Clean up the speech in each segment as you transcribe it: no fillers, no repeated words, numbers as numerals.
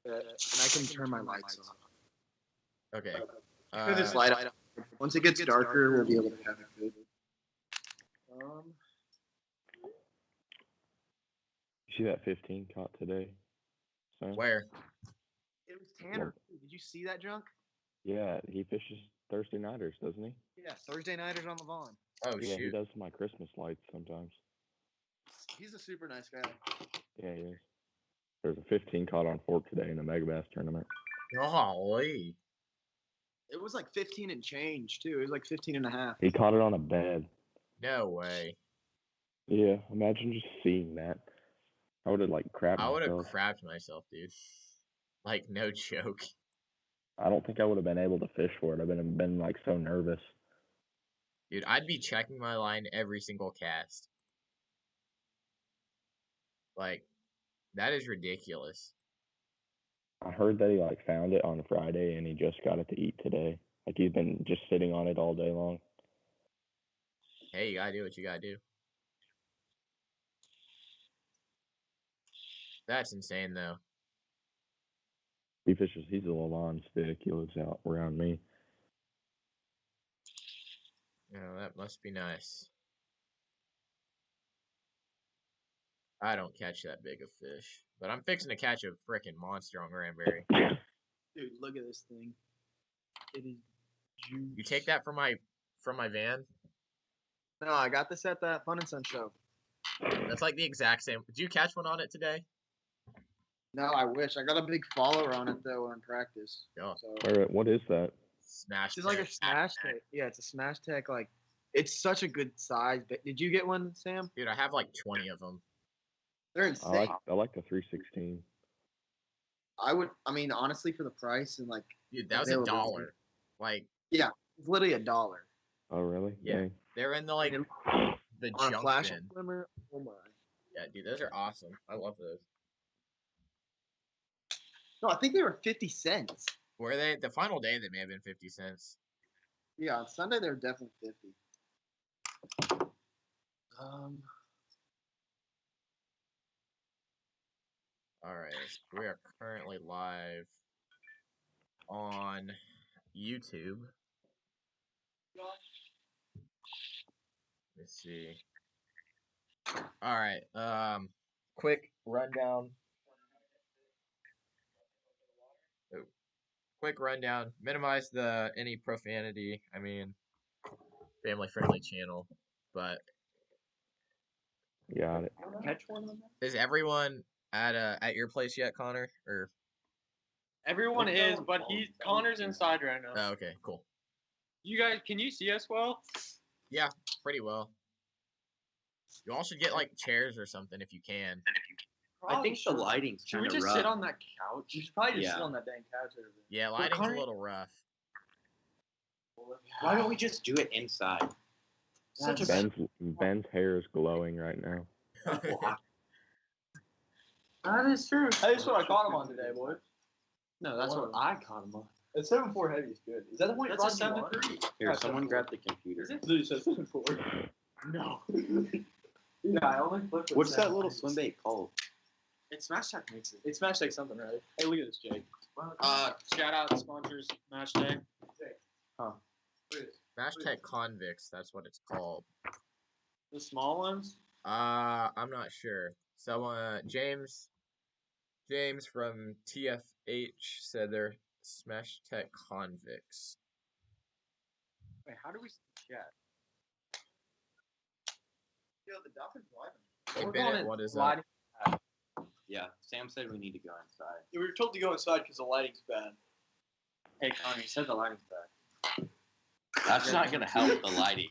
and I can turn my lights off. Okay. Put this light up. Once it gets darker, we'll be able to have it good. You see that 15 caught today? Sam? Where? It was Tanner. Did you see that junk? Yeah, he fishes Thursday nighters, doesn't he? Yeah, Thursday nighters on the Vaughn. Oh, Yeah, he shoot. does my Christmas lights sometimes. He's a super nice guy. Yeah, he is. There's a 15 caught on fork today in the Mega Bass tournament. Golly. It was like 15 and change, too. It was like 15 and a half. He caught it on a bed. No way. Yeah, imagine just seeing that. I would have like crapped I would have myself. crapped myself, dude. Like, no joke. I don't think I would have been able to fish for it. I've been like so nervous. Dude, I'd be checking my line every single cast. Like, that is ridiculous. I heard that he like found it on Friday and he just got it to eat today. Like he's been just sitting on it all day long. Hey, you gotta do what you gotta do. That's insane, though. He fishes. He's a Lalon stick. He lives out around me. Oh, that must be nice. I don't catch that big of fish, but I'm fixing to catch a frickin' monster on Granbury. Dude, look at this thing. It is juice. You take that from my van? No, I got this at that Fun and Sun show. That's like the exact same. Did you catch one on it today? No, I wish. I got a big follower on it, though, in practice. Oh. So, What is that? Smash. it's like a smash tech. Yeah, it's a smash tech. Like, it's such a good size. But did you get one, Sam? Dude, I have like 20 of them. They're insane. I like the 316. I mean, honestly, for the price and like. Dude, that was availability. $1. Like. Yeah, it's literally $1. Oh really? Yeah. Dang. They're in the like the On a junk flash bin. swimmer. Oh my. Yeah, dude, those are awesome. I love those. No, I think they were 50 cents. Were they? The final day they may have been 50 cents. Yeah, on Sunday they were definitely 50. All right, we are currently live on YouTube. Let's see. All right, quick rundown. Oh, quick rundown. Minimize any profanity. I mean, family-friendly channel, but Got it. Catch one on that? is everyone at your place yet, Connor? Or Everyone is, but Connor's inside right now. oh, okay, cool. You guys, can you see us well? Yeah, pretty well. You all should get like chairs or something if you can. I think the lighting's Should we kind of just rough. sit on that couch? You should probably just Yeah. sit on that dang couch over there. Yeah, lighting's Connor- a little rough. Why don't we just do it inside? Such a Ben's hair is glowing right now. That is true. That's what I caught him on today, boy. No, that's what I caught him on. A 7.4 heavy is good. Is that the one you That's a brought me on? 7.3. Here, someone grab the computer. Is it? Literally says 7.4. No. Yeah, I only flipped with What's that 7. little swim bait called? It's Smash Tech makes it. It's Smash Tech something, right? Hey, look at this, Jake. Shout out to sponsors, Smash Tech. Hashtag convicts, that's what it's called. The small ones. I'm not sure. Someone James from TFH said they're Smash Tech convicts. Wait, how do we chat? Yo, the dolphin's driving. Hey We're Bennett, going what is lighting. up? Yeah, Sam said we need to go inside. We were told to go inside because the lighting's bad. Hey Connor, you said the lighting's bad. That's not gonna help the lighting.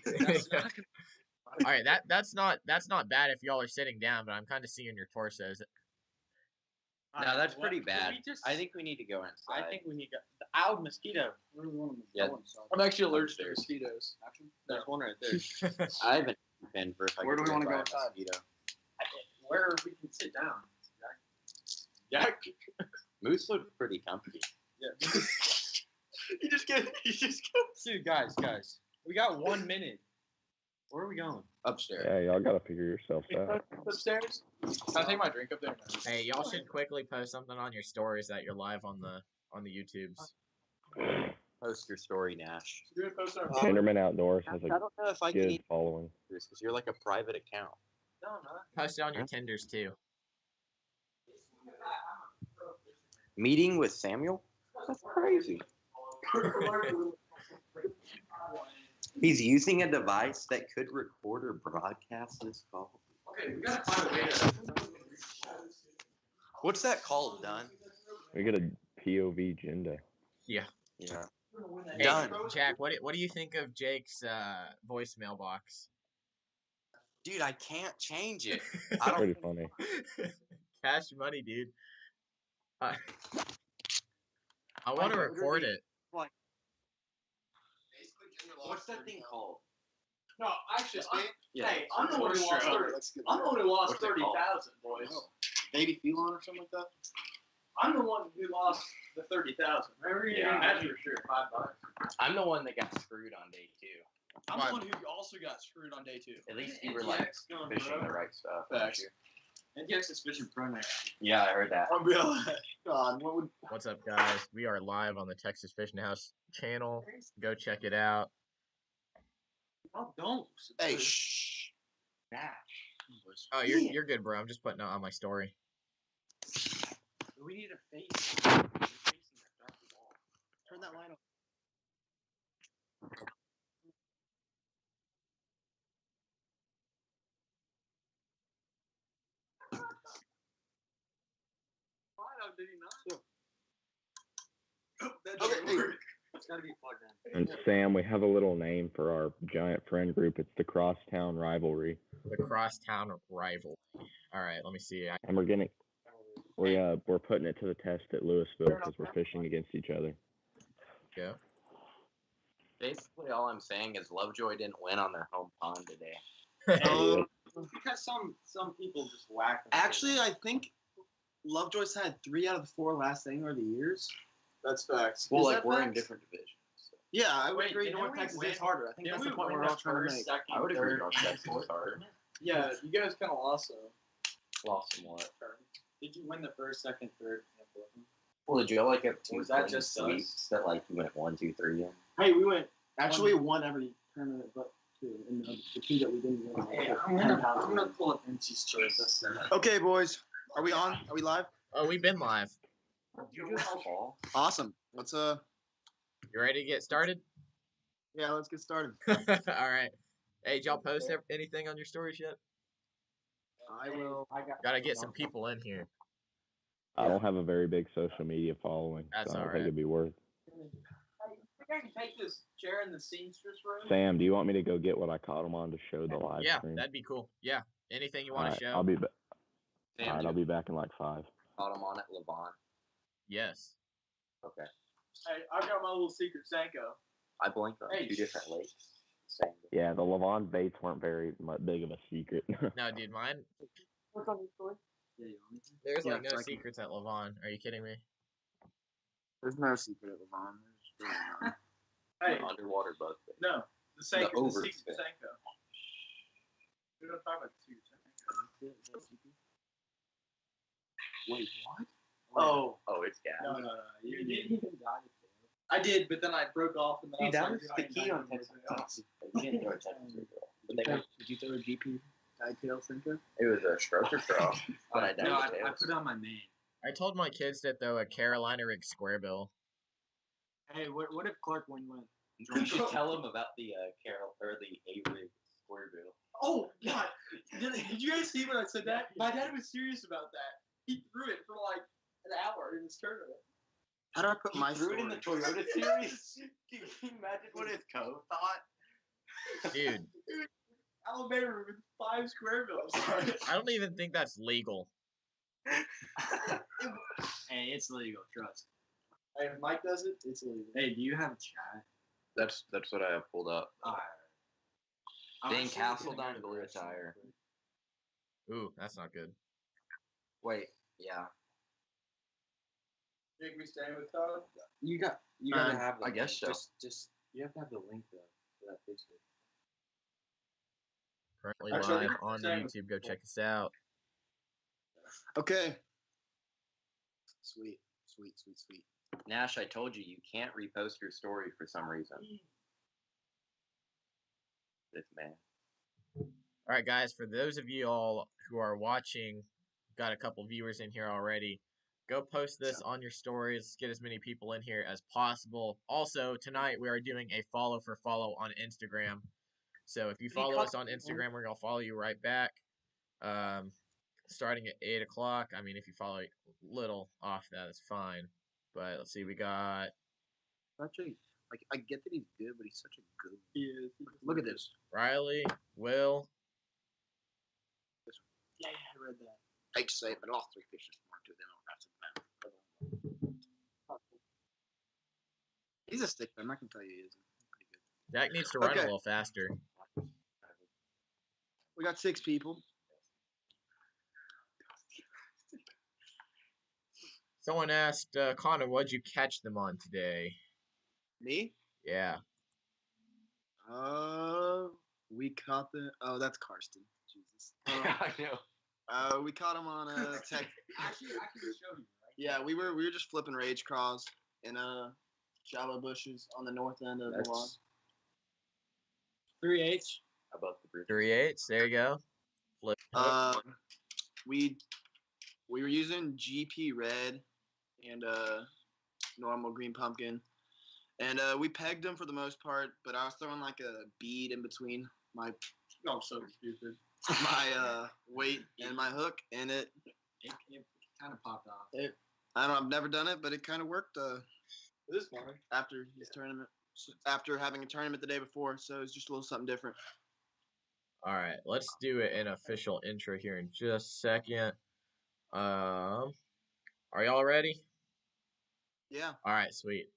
All right, that's not bad if y'all are sitting down, but I'm kind of seeing your torsos. No, that's pretty What- bad. we just- I think we need to go inside. I think we need to. The owl mosquito. Yeah. I'm actually allergic to mosquitoes. There's one right there. I haven't been for if I Where could do we wanna get go by a inside? mosquito. Where we can sit down. Yeah. Moose looked pretty comfy. Yeah. You just get. Dude, guys, we got 1 minute. Where are we going? Upstairs. Yeah, y'all gotta figure yourselves out. Upstairs. Can I take my drink up there? Hey, y'all should quickly post something on your stories that you're live on the YouTubes. Post your story, Nash. Do it post our Tinderman Outdoors has I a don't know if I can good eat following. this because you're like a private account. No, I'm not. Post it on your Tinders too. Meeting with Samuel? That's crazy. He's using a device that could record or broadcast this call. Okay, we gotta find a way to. What's that called, Dunn? We get a POV agenda. Yeah. Yeah. Hey, Done. Jack, what do you think of Jake's voicemail box? Dude, I can't change it. I don't. Pretty funny. Cash money, dude. I want to record it. What's that thing called? No, actually, Yeah. hey, I'm the one who lost 30. I'm the one who lost What's it called? 30,000, boys. Baby felon or something like that? I'm the one who lost the 30,000. Remember you? Yeah. That's for sure. $5. I'm the one that got screwed on day 2. I'm the one who also got screwed on day 2. At least you were like fishing the right stuff. weren't Facts. you? NTX is fishing pro now. Yeah, I heard that. I'm real. God, what would What's up, guys? We are live on the Texas Fishing House channel. Go check it out. Oh, don't. Hey, shh. Oh, you're good, bro. I'm just putting it on my story. We need a face. Turn that line off. Did he not? That Okay, doesn't hey. work. It's gotta be plugged in. And Sam, we have a little name for our giant friend group. It's the Crosstown Rivalry, The Crosstown Rival. All right, let me see. and we're putting it to the test at Louisville because we're fishing against each other. Go. Basically, all I'm saying is Lovejoy didn't win on their home pond today. Because some people just whack them. Actually, I think Lovejoy's had 3 out of the 4 last thing or the years. That's facts. Well, Is like that we're in facts? different divisions. So. Yeah, I would Wait, agree. didn't North we Texas win- is harder. I think Didn't that's we the point win we're all trying to first, make. second, I would agree. third, North and Texas fourth? is harder. Yeah, you guys kind of lost though. Lost somewhat. Did you win the first, second, third, and fourth? Well, did you like have 2 Was that clean just sweeps that like you went 1, 2, 3 in? Hey, we went actually won every tournament but 2, and the 2 that we didn't win. Hey, I'm gonna pull up NC's choice. Okay, boys, are we on? Are we live? Oh, we've been live. You do have ball. Awesome. Let's You ready to get started? yeah, let's get started. All right. Hey, did y'all post anything on your stories yet? I will. Gotta get some people in here. I don't have a very big social media following, That's so I don't all think right. it'd be worth. I think I can take this chair in the seamstress room. Sam, do you want me to go get what I caught him on to show the live Yeah, stream? that'd be cool. Yeah. Anything you All want right, to show? I'll be back. Sam, All right, I'll be back in like 5. caught him on at Levant. Yes. Okay. Hey, I got my little secret Senko. I blinked on Hey, 2 different lakes. Same. Yeah, the Levant baits weren't very big of a secret. No, dude, mine. What's on your story? Yeah, There's like Yeah, no I can- secrets at Levon. Are you kidding me? There's no secret at Levon. There's really none. Hey, Underwater bug bait. no, the Senko, the over secret spin. Senko. We're gonna talk about the secret Senko. Wait, what? Oh, Oh, it's gas. no. You didn't even die. I did, but then I broke off, and then Dude, I that was was like, the key on Texas. You didn't throw a Texas girl. But they went, Did you throw a GP guide tail Senko? it was a stroker throw. But I No, died I put on my main. I told my kids to throw a Carolina rig square bill. Hey, what if Clark win? You should tell them about the Carol or the A-rig square bill. Oh God! Did you guys see when I said that? My dad was serious about that. He threw it for like an hour in his tournament. How do I put my Threw it in the Toyota series. Can you imagine what his coach thought? Dude, Alabama with 5 square bills. I don't even think that's legal. Hey, it's legal. Trust. Hey, if Mike does it, it's legal. Hey, do you have a chat? That's what I have pulled up. Alright. Dan Castledine blue attire. Ooh, that's not good. Wait, yeah. Jake, we staying with Todd? You gotta have. I guess so. Just you have to have the link though for that picture. Currently Actually, live on the same. YouTube. Go check us out. Okay. Sweet. Nash, I told you can't repost your story for some reason. This man. All right, guys. For those of you all who are watching, got a couple viewers in here already. Go post this on your stories. Get as many people in here as possible. Also, tonight we are doing a follow for follow on Instagram. So if you follow us on Instagram, we're gonna follow you right back. Starting at 8 o'clock. I mean, if you follow a little off that, it's fine. But let's see, we got Actually, like I get that he's good, but he's such a good. He is. Look at this. Riley, Will. Yeah, I read that. I hate to say it, but I lost 3 fish this morning too. Then I'll have to. He's a stick man. I can tell you, he is pretty good. Jack needs to run Okay. a little faster. We got 6 people. Someone asked, Connor, what'd you catch them on today? Me? Yeah. We caught the. Oh, that's Karsten. Jesus. I know. We caught him on a tech. Actually, I can just show you, right? Yeah, we were just flipping rage craws in shallow bushes on the north end of the lawn. 3/8. Above the bridge. 3/8. There you go. Flip. We were using GP red and normal green pumpkin, and we pegged them for the most part. But I was throwing like a bead in between my Oh, so stupid. weight and my hook, and it Kind of popped off. I've never done it, but it kind of worked. This morning. After his tournament, after having a tournament the day before, so it's just a little something different. All right, let's do an official intro here in just a second. Are y'all ready? Yeah. All right, sweet.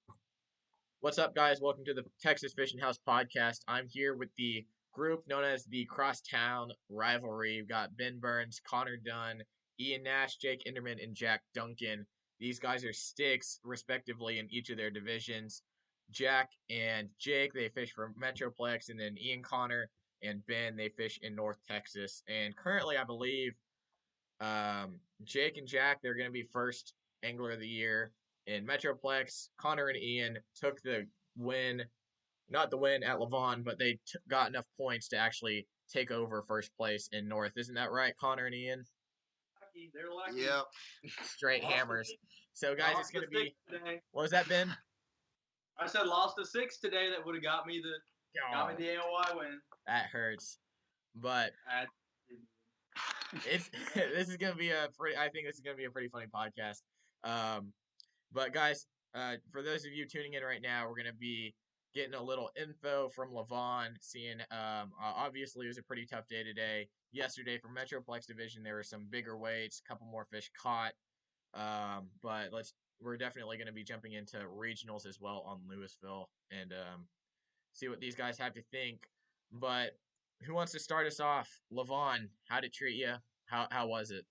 What's up, guys? Welcome to the Texas Fishing House podcast. I'm here with the group known as the Crosstown Rivalry. We've got Ben Burns, Connor Dunn, Ian Nash, Jake Inderman, and Jack Duncan. These guys are sticks, respectively, in each of their divisions. Jack and Jake, they fish for Metroplex, and then Ian, Connor, and Ben, they fish in North Texas. And currently, I believe Jake and Jack, they're going to be first Angler of the Year in Metroplex. Connor and Ian took the win, not the win at Levon, but they got enough points to actually take over first place in North. Isn't that right, Connor and Ian? They're lucky. Yeah. Straight hammers. So, guys, it's going to be. Today. What was that, Ben? I said lost to 6 today. That would have got me the AOY win. That hurts. But this is gonna be I think this is gonna be a pretty funny podcast. But guys, for those of you tuning in right now, we're gonna be getting a little info from Levon. Seeing, obviously it was a pretty tough day today. Yesterday for Metroplex division, there were some bigger weights, a couple more fish caught. But we're definitely gonna be jumping into regionals as well on Louisville and see what these guys have to think. But who wants to start us off? Levon, how'd it treat you? How was it?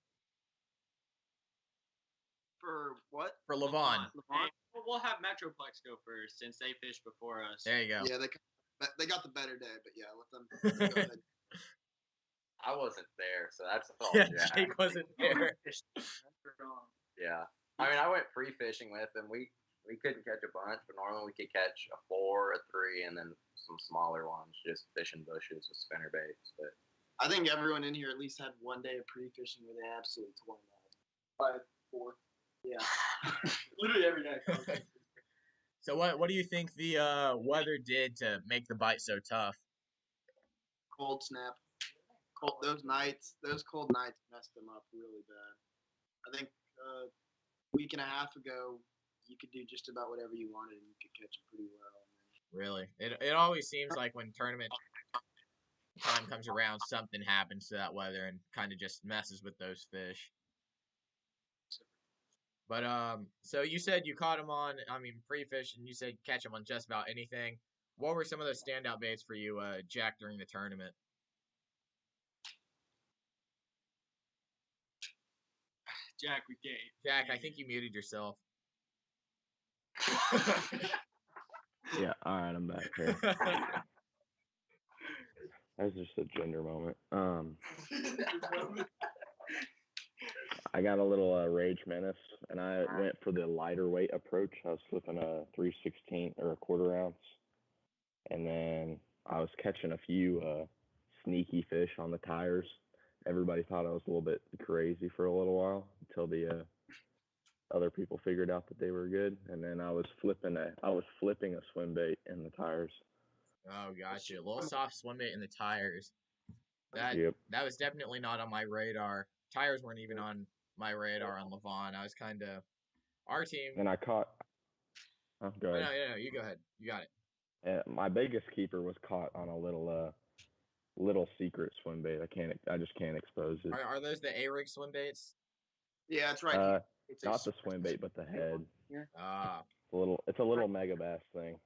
For what? For Levon. Hey, we'll have Metroplex go first since they fished before us. There you go. Yeah, they got the better day, but yeah, let them go ahead. I wasn't there, so that's all. Yeah, Jack. Jake wasn't there. Yeah. I mean, I went free fishing with them. We couldn't catch a bunch, but normally we could catch a 4, a 3, and then some smaller ones, just fishing bushes with spinner baits. But I think everyone in here at least had one day of pre-fishing where they absolutely tore them out. 5, 4. Yeah. Literally every day. So what do you think the weather did to make the bite so tough? Cold snap. Those cold nights messed them up really bad. I think a week and a half ago, you could do just about whatever you wanted and you could catch them pretty well. Really? It always seems like when tournament time comes around, something happens to that weather and kind of just messes with those fish. But so you said you caught them on, pre-fish, and you said catch them on just about anything. What were some of those standout baits for you, Jack, during the tournament? Jack, we can't. Jack, I think you muted yourself. Yeah, all right, I'm back here. That was just a gender moment. I got a little rage menace, and I went for the lighter weight approach. I was flipping a 3/16 or a quarter ounce, and then I was catching a few sneaky fish on the tires. Everybody thought I was a little bit crazy for a little while until the other people figured out that they were good, and then I was flipping a swim bait in the tires. Oh, gotcha. A little soft swim bait in the tires. That Yep. that was definitely not on my radar. Tires weren't even on my radar on Levon. I was kind of our team. And I caught. Oh, go ahead. No, you go ahead. You got it. My biggest keeper was caught on a little secret swim bait. I just can't expose it. Are those the A-rig swim baits? Yeah, it's right. It's Not the swim bait, but the head. Ah, It's a little mega bass thing.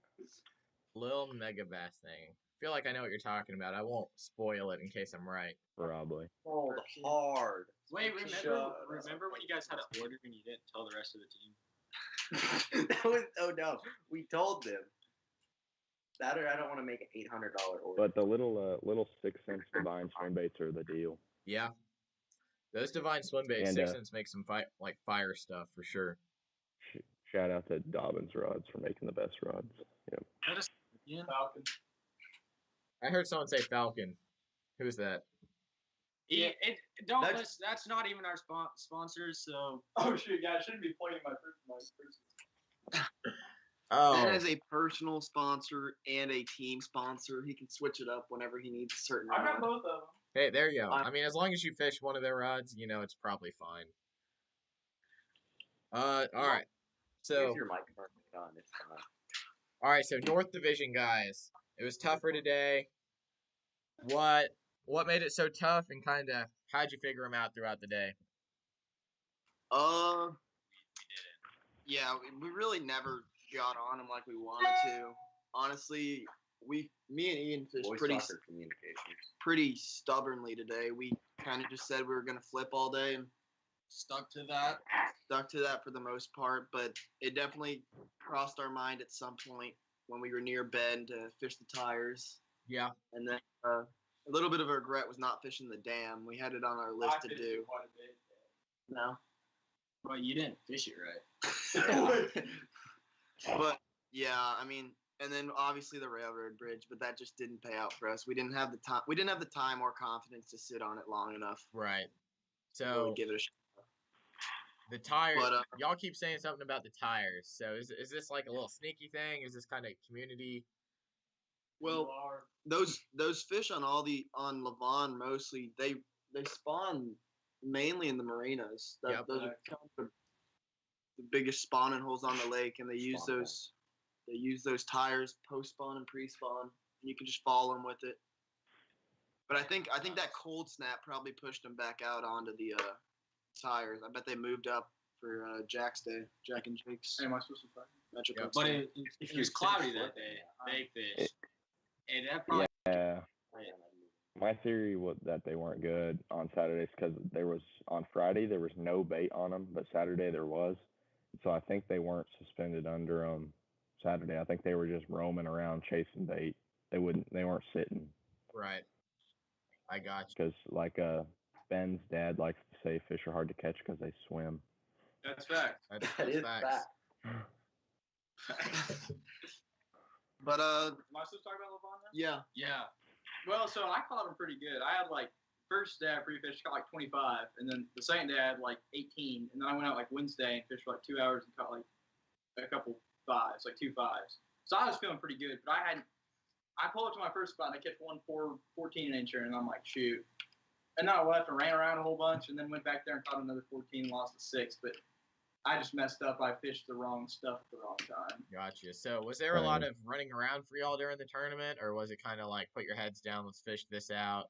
little mega bass thing. Feel like I know what you're talking about. I won't spoil it in case I'm right. Probably. Hold hard. Wait, remember when you guys had an order and you didn't tell the rest of the team? That was so dumb. We told them. That or I don't want to make an $800 order. But the little 6-cent divine swim baits are the deal. Yeah. Those divine swim baits, And, 6 cents make some fire stuff for sure. Shout out to Dobbins Rods for making the best rods. Yep. Falcon. I heard someone say Falcon. Who's that? Yeah, that's not even our sponsors. So. Oh shoot! Yeah, I shouldn't be pointing my person. Oh, Ben is a personal sponsor and a team sponsor. He can switch it up whenever he needs a certain. I've got both of them. Hey, there you go. I mean, as long as you fish one of their rods, it's probably fine. All right. So, Use your microphone on. It's fine. all right. So, North Division guys, it was tougher today. What made it so tough, and kind of how'd you figure them out throughout the day? Yeah, we really never got on them like we wanted to. Honestly, me and Ian fished pretty stubbornly today. We kind of just said we were gonna flip all day and stuck to that for the most part. But it definitely crossed our mind at some point when we were near Bend to fish the tires. Yeah. And then a little bit of a regret was not fishing the dam. We had it on our list to do. No. Well, you didn't fish it right. But yeah, I mean, and then obviously the railroad bridge, but that just didn't pay out for us. We didn't have the time. We didn't have the time or confidence to sit on it long enough. Right. To So really give it a shot. The tires. But, y'all keep saying something about the tires. So is this like a little sneaky thing? Is this kind of community? Well, those fish on Levon mostly they spawn mainly in the marinas. Those are kind of the biggest spawning holes on the lake, and they use those tires post spawn and pre spawn, and you can just follow them with it. But I think that cold snap probably pushed them back out onto the tires. I bet they moved up for Jack and Jake's. Hey, am I supposed to fight? Metro But it was cloudy that day. They fished. And that probably. Yeah. My theory was that they weren't good on Saturdays because on Friday there was no bait on them, but Saturday there was. So I think they weren't suspended under them Saturday. I think they were just roaming around chasing bait. They weren't sitting. Right. I got you. Because Ben's dad likes to say fish are hard to catch because they swim. That's fact. That is facts. But am I supposed to talk about Levon now? Yeah. Yeah. Well, so I caught him pretty good. I had first day I pre-fished, caught 25, and then the second day I had 18, and then I went out Wednesday and fished for 2 hours and caught a couple fives, 2 fives. So I was feeling pretty good, but I pulled up to my first spot and I catch one 14-incher, and I'm like, shoot. And then I left and ran around a whole bunch, and then went back there and caught another 14 and lost a 6, but I just messed up. I fished the wrong stuff at the wrong time. Gotcha. So was there a lot of running around for y'all during the tournament, or was it kind of put your heads down, let's fish this out?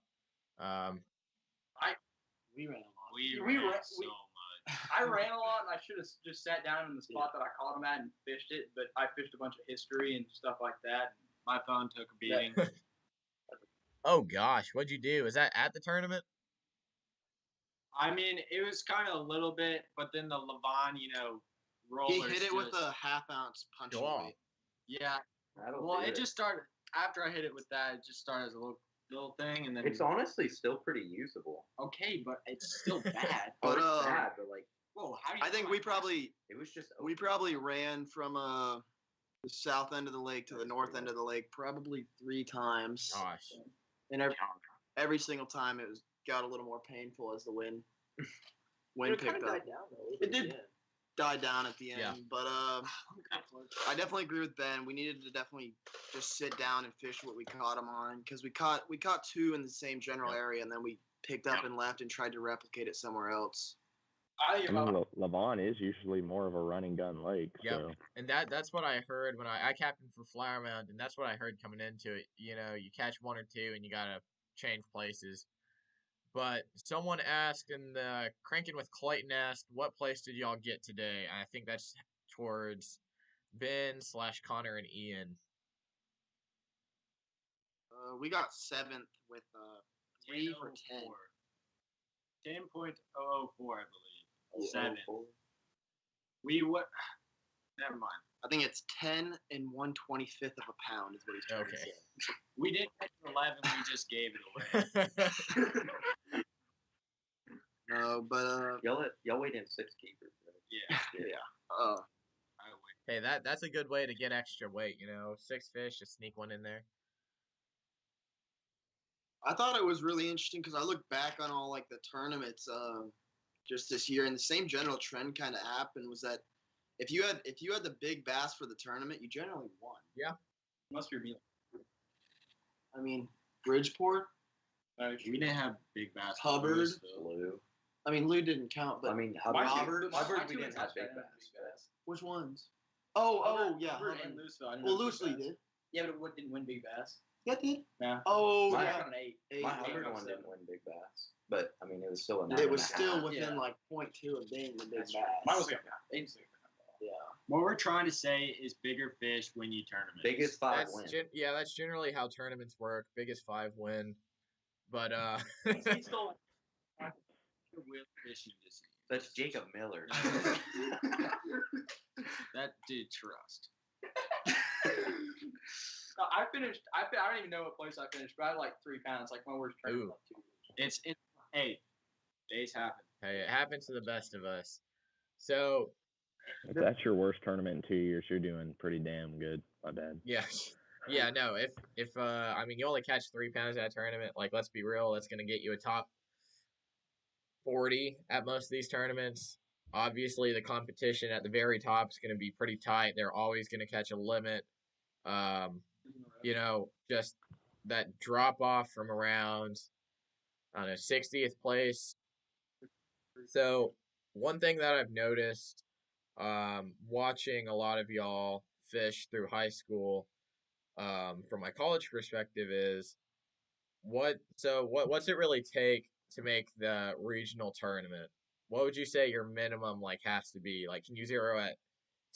We ran a lot. We ran so much. I ran a lot, and I should have just sat down in the spot that I caught them at and fished it, but I fished a bunch of history and stuff like that. My phone took a beating. Oh, gosh. What'd you do? Is that at the tournament? I mean, it was kind of a little bit, but then the Levon, roller. He hit it with a half-ounce punching weight. Yeah. Well, it just started after I hit it with that. It just started as a little little thing, and then It's honestly still pretty usable. okay, but it's still bad. But, It's bad, but like Whoa, how do you? I think we probably ran from the south end of the lake to the north end of the lake probably 3 times. Gosh. And every single time it got a little more painful as the wind picked up. It did die down at the end, Yeah. but I definitely agree with Ben. We needed to definitely just sit down and fish what we caught them on, because we caught 2 in the same general area, and then we picked up and left and tried to replicate it somewhere else. I mean, Levon is usually more of a running gun lake. Yep. So. And that's what I heard when I captained for Flower Mound, and that's what I heard coming into it. You know, you catch 1 or 2 and you gotta change places. But someone asked, and Cranking with Clayton asked, what place did y'all get today? I think that's towards Ben/Connor and Ian. We got 7th with 3 for 10. 10.004, I believe. 7. 0.04. We what? Never mind. I think it's 10 and 1/25 of a pound is what he's trying to Okay. say. We didn't catch 11. We just gave it away. No, but y'all weighed in 6 keepers. Right? Yeah. I would. Hey, that's a good way to get extra weight, you know. 6 fish, just sneak one in there. I thought it was really interesting because I look back on all like the tournaments just this year, and the same general trend kind of happened was that if you had the big bass for the tournament, you generally won. Yeah. Must be real. I mean, Bridgeport. We didn't have big bass. Hubbard. Lou. I mean, Lou didn't count, but I mean, Robert. Hubbard we didn't have big bass. Which ones? Oh, yeah. Hubbard Hubbard. and Louisville. Well, Loosely did. Yeah, but what didn't win big bass? Yeah, did. Yeah. Oh, My- yeah. On an 8. My Eight. Hubbard one didn't win big bass, but I mean, it was still a 9.5. It was still within Yeah. like 0.2 of being the big That's bass. right. Mine was like 8. Yeah. What we're trying to say is bigger fish win you tournaments. Biggest 5 win. That's generally how tournaments work. Biggest 5 win. But He's still real fishing this year. That's Jacob Miller. That dude trust. I finished. I don't even know what place I finished, but I had like 3 pounds. Like my worst tournament. Ooh. It's hey, days happen. hey, it happens to the best of us. So If that's your worst tournament in 2 years, you're doing pretty damn good. My bad. yeah, no. If I mean, you only catch 3 pounds at a tournament. Like, let's be real, that's gonna get you a top 40 at most of these tournaments. Obviously, the competition at the very top is going to be pretty tight. They're always going to catch a limit. You know, just that drop off from around, I don't know, 60th place. So, one thing that I've noticed watching a lot of y'all fish through high school from my college perspective is what's it really take to make the regional tournament? What would you say your minimum like has to be? Like, can you zero at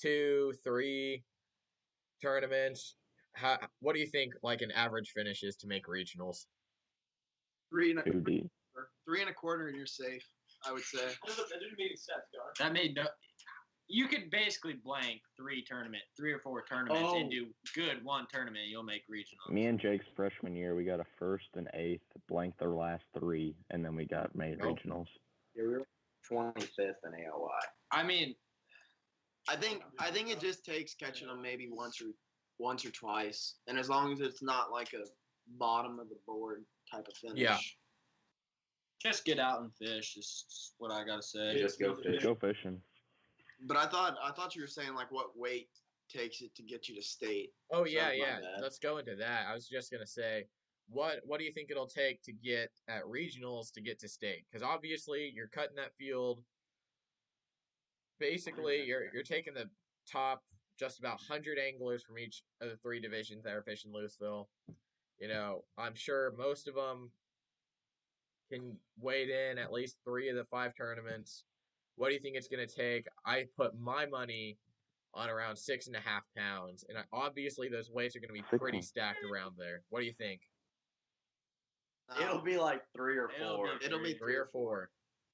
2, 3 tournaments? What do you think like an average finish is to make regionals? 3 and 2D. 3 1/4, and you're safe. I would say. That didn't make sense, guys. That made no. You could basically blank 3 or 4 tournaments and do good 1 tournament. You'll make regionals. Me and Jake's freshman year, we got a 1st and 8th, blanked our last 3, and then we got made regionals. Yeah, we were 25th in AOY. I mean, I think it just takes catching them maybe once or twice, and as long as it's not like a bottom of the board type of finish. Yeah. just get out and fish. Is what I gotta say. Just go fish. Just go fishing. But I thought you were saying like what weight takes it to get you to state. Oh yeah, Something like yeah. that. Let's go into that. I was just gonna say, what do you think it'll take to get at regionals to get to state? Because obviously you're cutting that field. Basically, you're taking the top just about 100 anglers from each of the 3 divisions that are fishing Louisville. You know, I'm sure most of them can wade in at least 3 of the 5 tournaments. What do you think it's going to take? I put my money on around 6.5 pounds, and obviously those weights are going to be pretty stacked around there. What do you think? It'll be like 3 or 4. It'll be 3 or 4.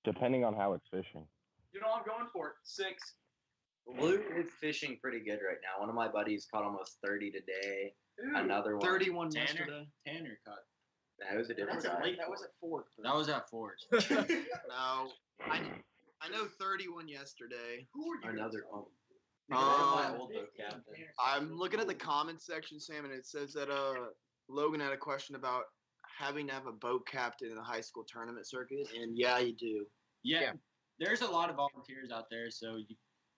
Depending on how it's fishing. You know, I'm going for it. 6. Luke is fishing pretty good right now. One of my buddies caught almost 30 today. Ooh, Another one. 31 Tanner. yesterday. Tanner caught That was a different That's at guy. late. That was at 4. That was at Fort. No, I know 31 yesterday. Who are you? Another. Um, Old boat captain. I'm looking at the comments section, Sam, and it says that Logan had a question about having to have a boat captain in a high school tournament circuit, and yeah, you do. Yeah. There's a lot of volunteers out there, so you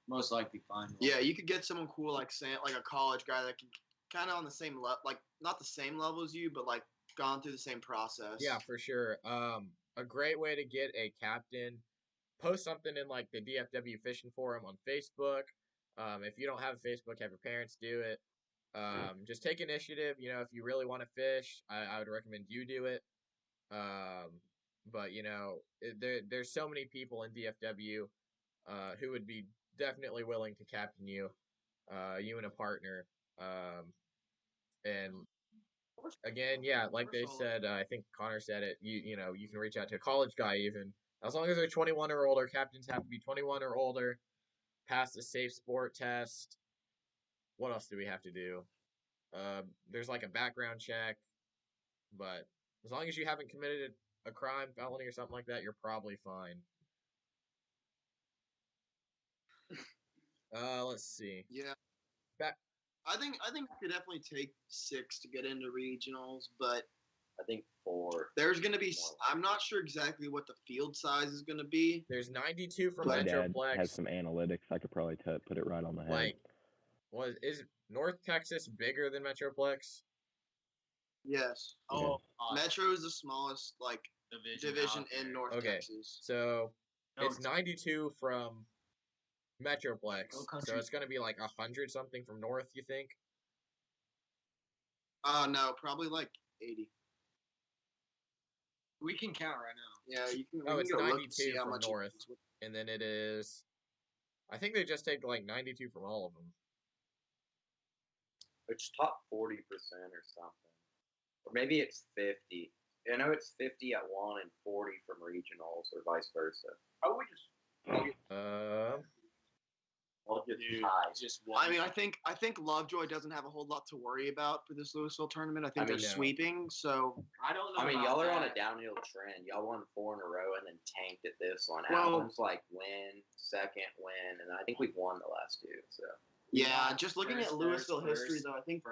most likely find one. Yeah, you could get someone cool like Sam, like a college guy that can kind of on the same level, like not the same level as you, but like gone through the same process. Yeah, for sure. A great way to get a captain, post something in like the DFW fishing forum on Facebook. If you don't have a Facebook, have your parents do it. Just take initiative. You know, if you really want to fish, I would recommend you do it. But you know, there's so many people in DFW who would be definitely willing to captain you, you and a partner. And again, yeah, like they said, I think Connor said it. You know, you can reach out to a college guy even as long as they're 21 or older. Captains have to be 21 or older. Pass the safe sport test. What else do we have to do? There's like a background check, but as long as you haven't committed a crime, felony, or something like that, you're probably fine. Let's see. Yeah. Back. I think you could definitely take 6 to get into regionals, but I think 4. there's going to be. I'm not sure exactly what the field size is going to be. There's 92 from My dad Metroplex. has some analytics. I could probably put it right on the head. Like, is North Texas bigger than Metroplex? Yes. Oh, Metro is the smallest like division in North Okay. Texas. So it's 92 from Metroplex. So it's going to be like 100 something from North, you think? No, probably like 80. We can count right now. Yeah, you can. Oh, we it's can go look and 92 see how from much it North. is. And then it is, I think they just take like 92 from all of them. It's top 40% or something. Or maybe it's 50. I know it's 50 at one and 40 from regionals or vice versa. Oh, we just I'll get Dude, tied. just one. I mean, I think Lovejoy doesn't have a whole lot to worry about for this Louisville tournament. I think I mean, they're no. sweeping, so I don't know. I mean, about y'all are on a that. downhill trend. Y'all won 4 in a row and then tanked at this one. Well- Allen's like win, second win, and I think we've won the last 2. So yeah. Just looking at Louisville history, though, I think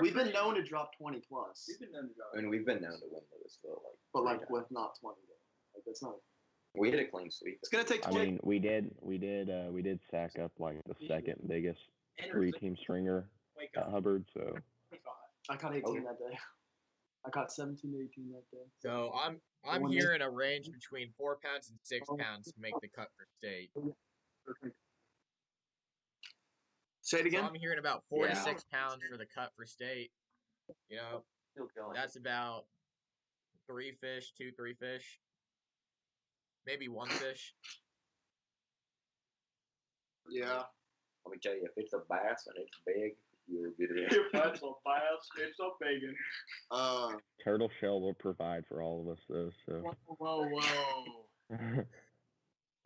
we've been known to drop 20 plus, We've been known to drop. I mean, we've been known to win Louisville, but 3 like times. with not 20. Like that's not. We hit a clean sweep. It's gonna take I 20. mean, we did sack up like the second biggest 3-team stringer Wake at up. Hubbard. So I caught 18 that day. I caught 17 to 18 that day. So I'm One hearing a range between 4 pounds and 6 pounds to make the cut for state. Say it So again. I'm hearing about 4 to Yeah. 6 pounds for the cut for state. You know, Still going. that's about 3 fish, 2-3 fish, maybe 1 fish. Yeah. Let me tell you, if it's a bass and it's big, you'll get it. If that's a bass, it's a bacon. turtle shell will provide for all of us though. So Whoa.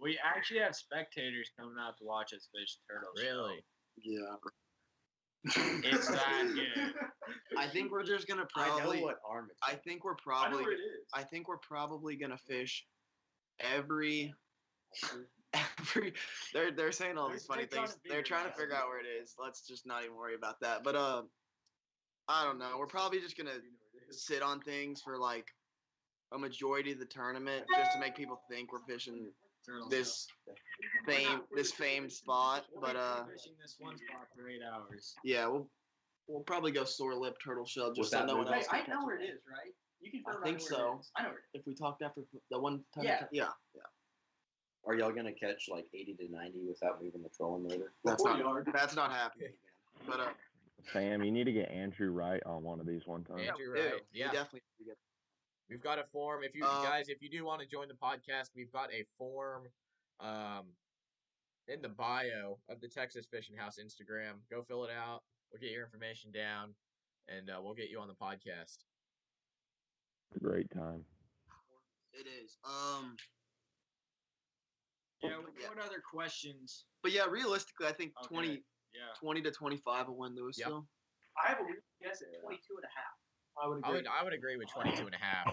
We actually have spectators coming out to watch us fish turtle. Really? Yeah. It's that good. I think we're just gonna I probably. know what arm it's I think we're I know probably. where it is. I think we're probably gonna fish every. They're saying all these funny things. They're trying to figure out where it is. Let's just not even worry about that. But I don't know. We're probably just gonna sit on things for like a majority of the tournament just to make people think we're fishing this famed spot. But fishing this one spot for 8 hours. yeah, we'll probably go sore lip turtle shell just Was so that no one movie? else. Hey, can I know catch where it. it is, right? You can. I think so. I know where it is. If we talked after the one time. Yeah. Yeah. Are y'all gonna catch like 80 to 90 without moving the trolling motor? That's 40 not. yard. That's not happening again. But Sam, you need to get Andrew Wright on one of these one time. Andrew we do. Wright, We yeah. definitely need to get. We've got a form. If you guys, if you do want to join the podcast, we've got a form in the bio of the Texas Fishing House Instagram. Go fill it out. We'll get your information down, and we'll get you on the podcast. It's a great time. It is. Yeah. What other questions? But yeah, realistically, I think Okay. 20 to 25 will win Louisville. I have a weird guess at 22 and a half. I would agree. I would agree with 22 and a half.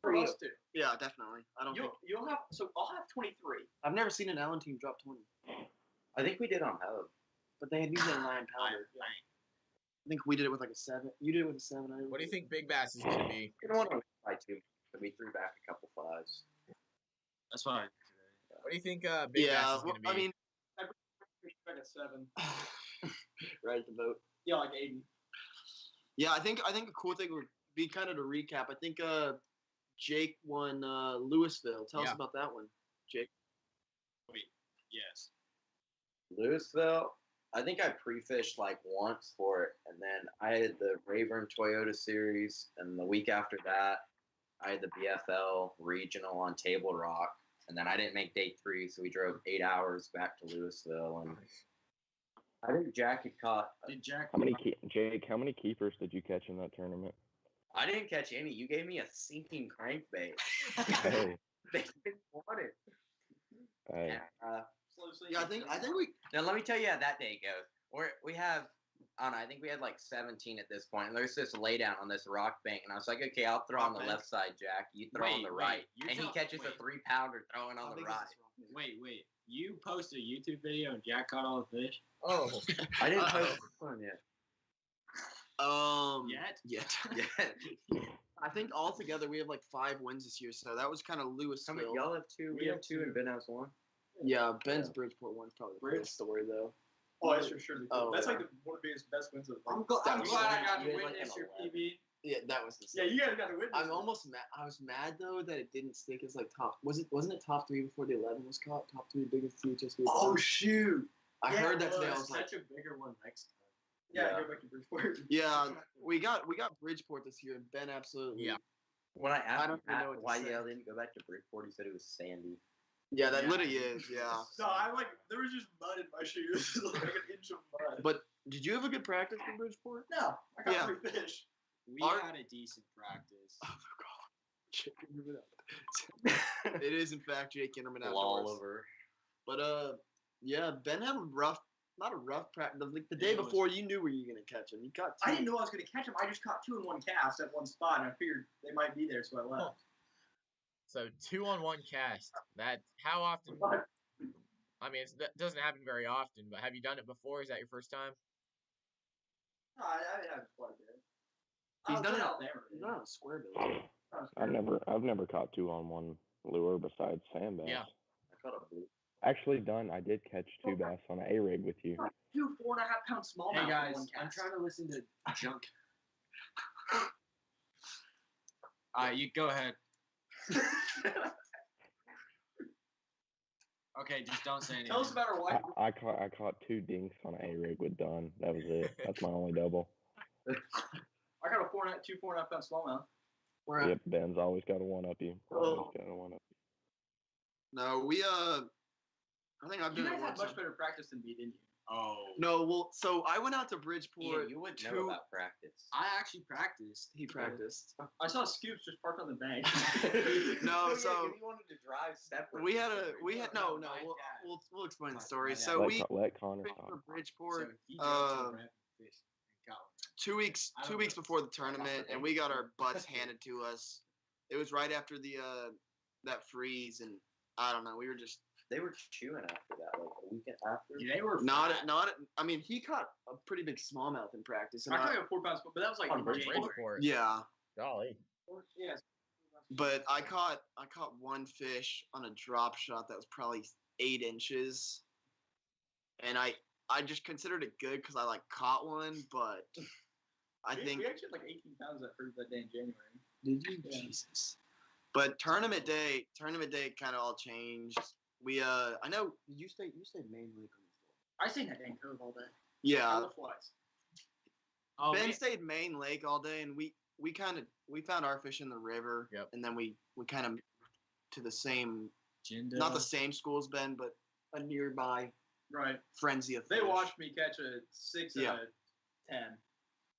For us too. Yeah, definitely. I don't think You'll have I'll have 23. I've never seen an Allen team drop 20, I think we did on Hub. but they had usually a 9-pounder. I think we did it with like a 7. You did it with a 7. What do you think Big Bass is going to be? We don't want to by 2, but we threw back a couple 5s. That's fine. What do you think Big Bass is going to be? I mean, I like a 7. Right at the boat. Yeah, like 80. yeah, I think a cool thing would be kind of to recap. I think Jake won Louisville. Tell us about that one, Jake. Yes. Louisville, I think I pre-fished like once for it, and then I had the Rayburn Toyota Series, and the week after that, I had the BFL Regional on Table Rock, and then I didn't make day 3, so we drove 8 hours back to Louisville, and I think Jack had caught. Jake, how many keepers did you catch in that tournament? I didn't catch any. You gave me a sinking crankbait. Hey, They didn't want it. hey. Yeah, I think we. Now let me tell you how that day goes. We have, I don't know, I think we had like 17 at this point, and there's this lay down on this rock bank, and I was like, okay, I'll throw on the left side, Jack. You throw on the right, and he catches a 3-pounder throwing on the right. Wait. You posted a YouTube video and Jack caught all the fish? Oh, I didn't post this one yet. Yet. Yeah. I think altogether we have like 5 wins this year, so that was kind of Louisville. Y'all have 2. We have 2, and Ben has 1. Yeah, Ben's Bridgeport one's probably the real story though. Oh, that's for sure. Oh, That's yeah. like one of the best wins of. I'm glad I got to You had, witness like, your an PB. Yeah, that was the. Yeah, you guys got to witness. I'm almost mad. I was mad though that it didn't stick as like top. Wasn't it top 3 before the 11 was caught? Top 3 biggest THSBA. Oh shoot! I heard that today. I was like, such a bigger one next time. Yeah, go back to Bridgeport. Yeah, we got Bridgeport this year. Ben absolutely. Yeah. When I asked don't even know what to why say. y'all didn't go back to Bridgeport, he said it was sandy. Yeah, that literally is. Yeah. No, there was just mud in my shoes, like an inch of mud. But did you have a good practice in Bridgeport? No, I got Yeah. 3 fish. We had a decent practice. It is in fact Jake Innerman All outdoors. over. But yeah, Ben had not a rough practice. Like the day It was- before, you knew where you were gonna catch him. You caught 2. I didn't know I was going to catch them. I just caught 2 in one cast at one spot, and I figured they might be there, so I left. so 2-on-1 cast. That how often? I mean, that doesn't happen very often. But have you done it before? Is that your first time? No, I have quite a bit. He's done it out there. he's not on a square bill. I've never caught 2-on-1 lure besides sand bass. Yeah. I caught a blue. Actually done. I did catch 2 bass on an A-rig with you. 2 4.5-pound smallmouth. Hey guys, in one I'm cast. trying to listen to junk. You go ahead. Okay, just don't say anything. Tell us about our wife. I caught 2 dinks on an A-rig with Dunn. That was it. That's my only double. I got a 2 4.5-pound smallmouth. We're at Yep, Ben's always got to one-up you. Always got to one-up you. No, we I think I've You done guys it had once. much better practice than me, didn't you? Oh. No, well, so I went out to Bridgeport. Ian, you wouldn't know about practice. I actually practiced. He practiced. I saw Scoops just parked on the bank. No, Yeah, so 'cause he wanted to drive separate. we had no. my We'll, dad. we'll explain the My story. dad. So Let Connor fished talk. for So Bridgeport he drove to um, Rapid Fish and got one. 2 weeks I don't 2 weeks know. before the tournament, and we got our butts handed to us. It was right after the that freeze, and I don't know. We were just They were chewing after that, like a weekend after. Yeah, they were not fat. I mean, he caught a pretty big smallmouth in practice, and I caught a 4-pound smallmouth, but that was like On in Bridgeport. January. Bridgeport. yeah. Golly. Yes. But I caught one fish on a drop shot that was probably 8 inches, and I just considered it good because I like caught one, but I think we actually had like 18 pounds that day in January. did you Yeah. Jesus? But tournament day kind of all changed. We I know you stayed Main Lake on this day. I stayed in that dang cove all day. I Yeah, love flies. Oh, Ben we- stayed Main Lake all day, and we found our fish in the river. Yep. And then we kind of to the same, Jindo. not the same school as Ben, but a nearby Right. frenzy of They fish. watched me catch a 6 Yeah. out of 10.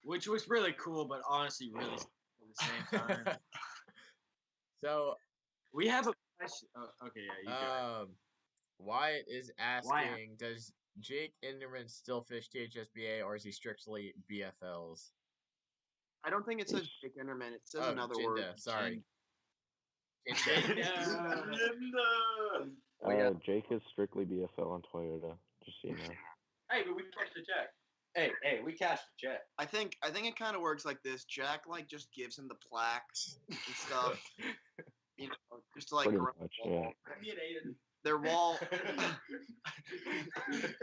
Which was really cool, but honestly really sad at the same time. So We have a question. Oh, okay, yeah, you go. Wyatt is asking, does Jake Inderman still fish THSBA, or is he strictly BFLs? I don't think it says Jake Inderman. It says Oh, another Jinda, word. sorry. Jake is strictly BFL on Toyota. Just so you know. Hey, but we cashed the check. Hey, we cashed the check. I think it kind of works like this. Jack like just gives him the plaques and stuff. You know, just to like Pretty grow much, the wall. yeah. Me and Aiden. Their wall.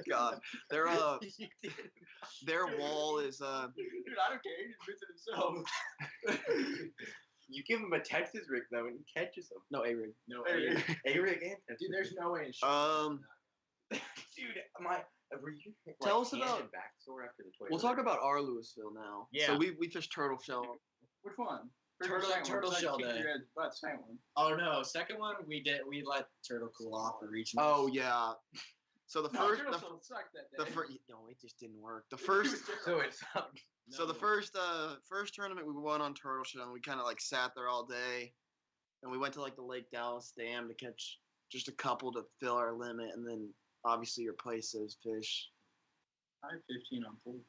God, their wall is Dude, I don't care. He just missing himself. You give him a Texas rig though, and he catches him. No, A-Rig. No, A-rig and Texas Dude, there's no way in shit. Dude, were you Tell us hand about- and back sore after the Toyota? We'll talk about our Louisville now. Yeah. So we fished turtle shell. Which one? Turtle shell day. But second one. Oh no, second one we let turtle cool off the reach. Oh yeah. So the first Turtle Shell sucked that day. the first no, it just didn't work. The first So it's so the first tournament we won on turtle shell, and we kind of like sat there all day, and we went to like the Lake Dallas Dam to catch just a couple to fill our limit, and then obviously replace those fish. I had 15 on pool.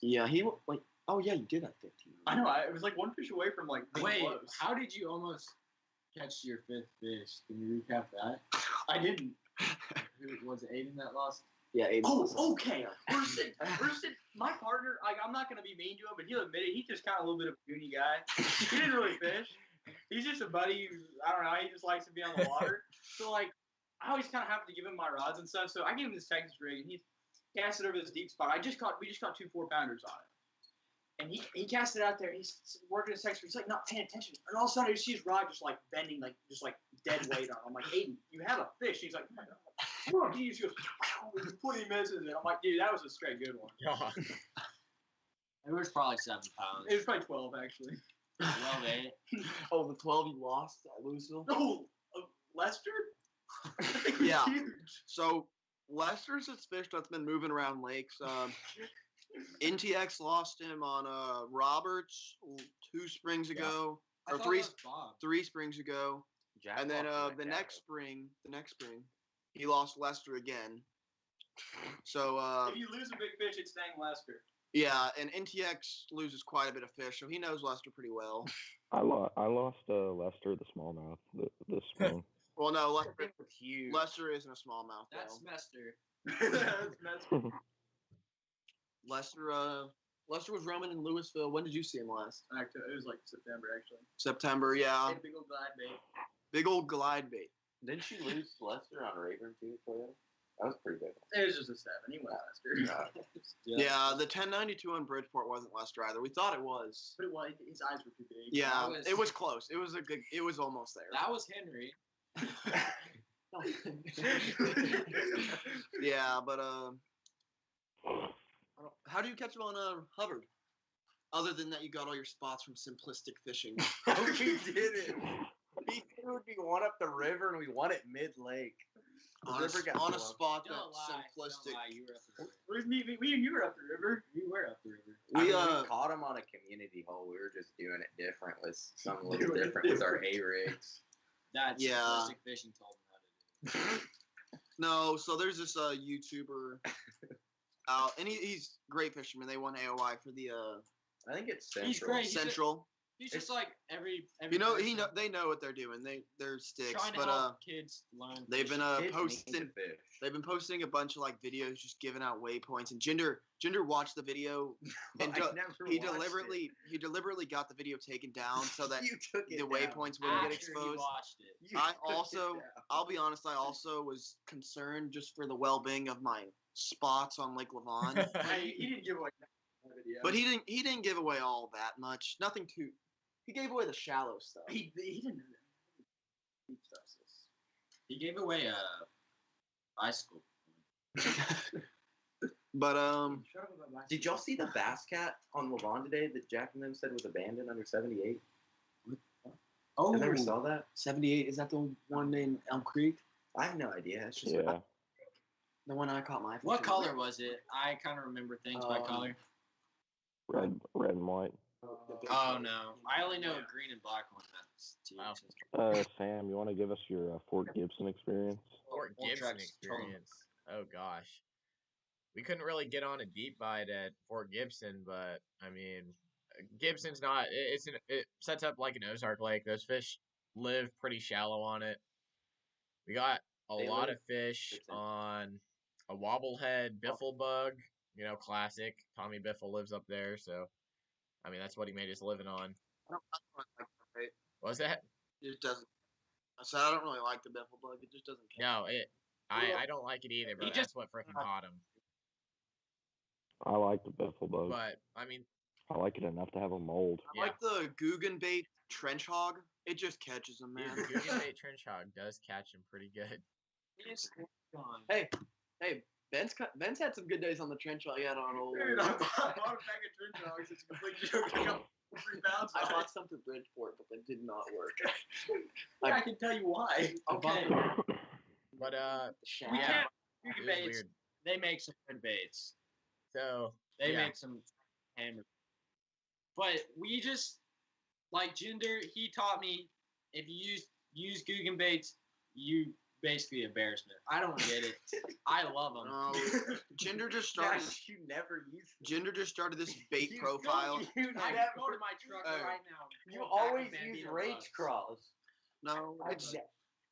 Yeah, he like oh yeah, you did have 15. I know. It was like one fish away from like being Wait, close. how did you almost catch your 5th fish? Can you recap that? I didn't. Who was it? Aiden that lost? Yeah, A-Rig. Oh, okay. Person, my partner, like, I'm not going to be mean to him, but he'll admit it. He's just kind of a little bit of a goony guy. He didn't really fish. He's just a buddy who, I don't know, he just likes to be on the water. So, like, I always kind of have to give him my rods and stuff. So I gave him this Texas rig, and he cast it over this deep spot. We just caught 2 4-pounders on it. And he cast it out there, and he's working his Texas rig. He's, like, not paying attention. And all of a sudden, I see his rod just, like, bending, like, just, like, dead weight on him. I'm like, Aiden, you have a fish. He's like, oh, my God. He just goes, before he misses it. I'm like, dude, that was a straight good one. God. It was probably 7 pounds. It was probably 12, actually. 12-8. Oh, the 12 you lost at Louisville? Oh, Lester? Yeah. Huge. So Lester's this fish that's been moving around lakes. NTX lost him on Roberts 2 springs ago, or 3 springs ago, Jack and then lost the Jack next spring, he lost Lester again. So If you lose a big fish, it's staying Lester. yeah, and NTX loses quite a bit of fish, so he knows Lester pretty well. I lost Lester the smallmouth this spring. Well, no, Lester was huge. Lester isn't a smallmouth. That's though. Mester. That's Lester was roaming in Louisville. When did you see him last? it was like September, actually. September, yeah. Big old glide bait. Big old glide bait. Didn't she lose Lester on Rayburn too, Toyota? That was pretty big. It was just a 7. He went Lester. Yeah, the 1092 on Bridgeport wasn't Lester either. We thought it was. But his eyes were too big. Yeah, was- it was close. It was it was almost there. That was Henry. Yeah, but how do you catch them on Hubbard? Other than that, you got all your spots from simplistic fishing. We didn't. We would be one up the river, and we won it mid-lake. on a spot Don't that's lie. simplistic. Don't lie. You were up the river. Where's me and you were up the river. You were up the river. We we caught them on a community hole. We were just doing it different with something a little different with our A-rigs. That's Yeah. simplistic fishing told me how to do. no, so there's this YouTuber out, and he's a great fisherman. They won AOI for the I think it's Central. He's great. Central. He's just like every You know, person they know what they're doing. They're sticks, trying to but help kids learn. they've been Kids need to posting. fish. They've been posting a bunch of like videos just giving out waypoints, and Jinder watched the video, and I never he watched deliberately got the video taken down so that You took it the down. waypoints wouldn't get After he exposed. watched it. You I took it also, down. I'll be honest, I also was concerned just for the well-being of my spots on Lake Levon. He didn't give away that video. But he didn't give away all that much. Nothing too. He gave away the shallow stuff. He didn't know that. Deep stuff. He gave away a bicycle. But Shut up about my Did y'all see the bass cat on Levon today that Jack and them said was abandoned under 78? Oh, I never saw that. 78. Is that the one in Elm Creek? I have no idea. It's just Yeah. The one I caught my fish What in. color was it? I kind of remember things by color. Red and white. The big Oh one. no, I only know a green and black one. That's Sam, you want to give us your Fort Gibson experience? Fort One Gibson track's experience. Oh gosh, we couldn't really get on a deep bite at Fort Gibson, but I mean, Gibson's not. It sets up like an Ozark Lake. Those fish live pretty shallow on it. We got a They lot live of fish 100%. on a wobblehead biffle bug. Classic. Tommy Biffle lives up there, so I mean that's what he made his living on. I don't really like that bait. What's that? It just doesn't. I said I don't really like the biffle bug. It just doesn't. No, I don't like it either, but that's what freaking caught him. I like the biffle bug. But I mean, I like it enough to have a mold. I like the Guggen bait trench hog. It just catches them, man. dude, Guggen bait trench hog does catch him pretty good. Hey, Ben's had some good days on the trench hog. He had on old. Dude, I bought a bag of trench hogs. It's a complete joke. I got 3 pounds. I bought some for Bridgeport, but they did not work. I can tell you why. Okay. But We yeah, can't. it was Baits. weird. They make some good baits. So They yeah. make some hammer. But we just like Jinder. He taught me if you use Guggen baits, you basically embarrassment. I don't get it. I love them. No, Jinder just started. Gosh, you never use them. Jinder just started this bait You profile. don't- you I never- go to my truck Hey. right now. You pull back always a use Bambino rage bucks. crawls. No,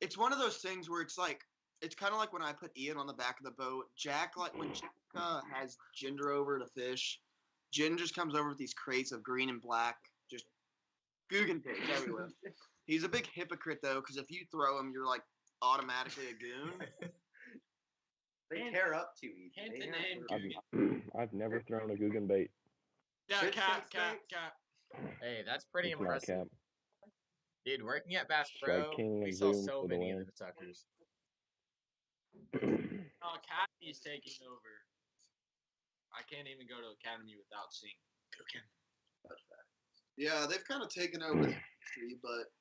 it's one of those things where it's like it's kind of like when I put Ian on the back of the boat. Jack, like when Jack has Jinder over to fish, Jinder just comes over with these crates of green and black, just Guggen baits everywhere. He's a big hypocrite though, because if you throw him, you're like automatically a goon. They tear up too easy. Hint They the have name to- Guggen. I've never thrown a Guggen bait. Yeah, Fish cap. baits? Hey, that's pretty It's not impressive. cap. Dude, working at Bass Strike Pro, King we and saw Zoom so for the many of win. the suckers. Academy's taking over. I can't even go to Academy without seeing Guggen. Yeah, they've kind of taken over the industry, but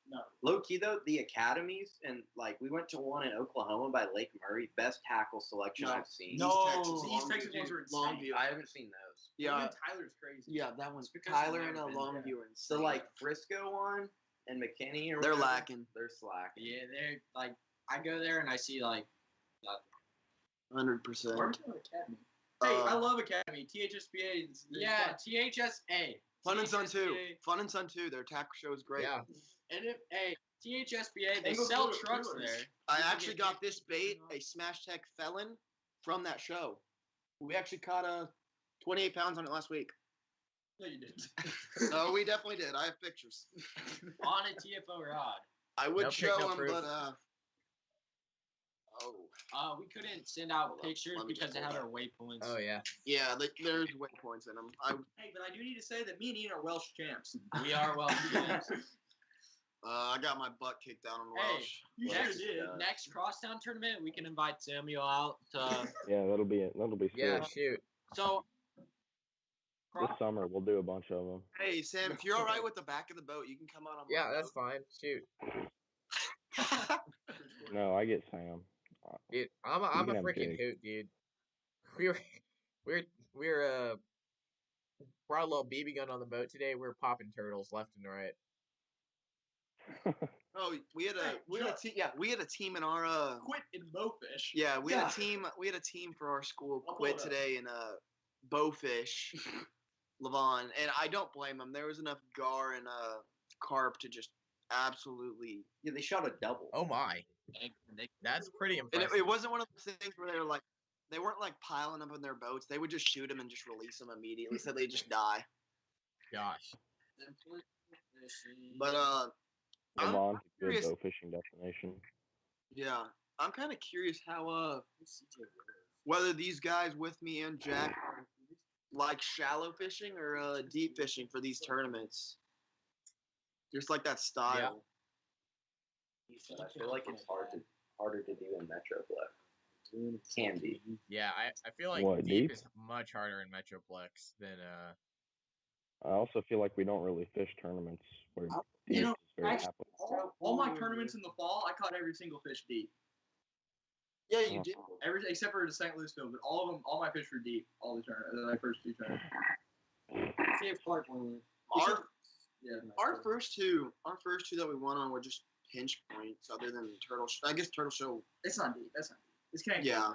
Low key though, the academies and like we went to one in Oklahoma by Lake Murray, best tackle selection No. I've seen. East Texas ones are insane. Longview. I haven't seen those. Yeah, Even Tyler's crazy. Yeah, that one's because Tyler we've and never been Longview are So insane. like Frisco one and McKinney or they're whatever, lacking They're slacking. Yeah, they're like I go there and I see like 100%. Where's the Academy? Hey, I love Academy. THSBA. Is yeah, THSA. Fun and Son too. THSBA. Fun and Son too. Their tackle show is great. Yeah, And if THSBA, they They go sell through the trucks coolers. there. I You can actually get got this bait, a Smash Tech Felon, from that show. We actually caught 28 pounds on it last week. No, you didn't. So we definitely did. I have pictures. on a TFO rod. I would No pic, show no them, proof. but We couldn't send out Hold on, pictures let me because just they pull had that. our waypoints. oh yeah. yeah, there's waypoints in them. Hey, but I do need to say that me and Ian are Welsh champs. We are well. I got my butt kicked down on Hey, Welsh. You Yes. sure did. Next crosstown tournament, we can invite Samuel out to. Yeah, that'll be sick. Yeah, shoot. So This summer we'll do a bunch of them. Hey Sam, if you're all right with the back of the boat, you can come out on my Yeah, that's boat. fine. Shoot. No, I get Sam. Dude, I'm a can have freaking Jake. hoot, dude. We're brought a little BB gun on the boat today. We're popping turtles left and right. Oh, we had a team in our Quit in bowfish. yeah, we had a team for our school I'll quit pull it up. today in bowfish, Levon, and I don't blame them. There was enough gar and carp to just absolutely, Yeah, they shot a double. Oh my, that's pretty and impressive. it wasn't one of those things where they weren't like piling up in their boats. They would just shoot them and just release them immediately, so they just die. Gosh. But I'm Levon's a good curious. bow fishing destination. Yeah, I'm kind of curious how whether these guys with me and Jack like shallow fishing or deep fishing for these tournaments. Just like that style. I feel like it's harder to do in Metroplex. It can be. Yeah, I feel like What, deep deep? is much harder in Metroplex than I also feel like we don't really fish tournaments where You deep know, is very actually, applicable. all my tournaments in the fall, I caught every single fish deep. Yeah, you did. Except for the St. Louis field, but all my fish were deep. All the tournaments, my first 2 tournaments. See if Clark won. Our first two that we won on were just pinch points, other than turtle. I guess turtle show, It's not deep. That's not deep. It's kind of Yeah.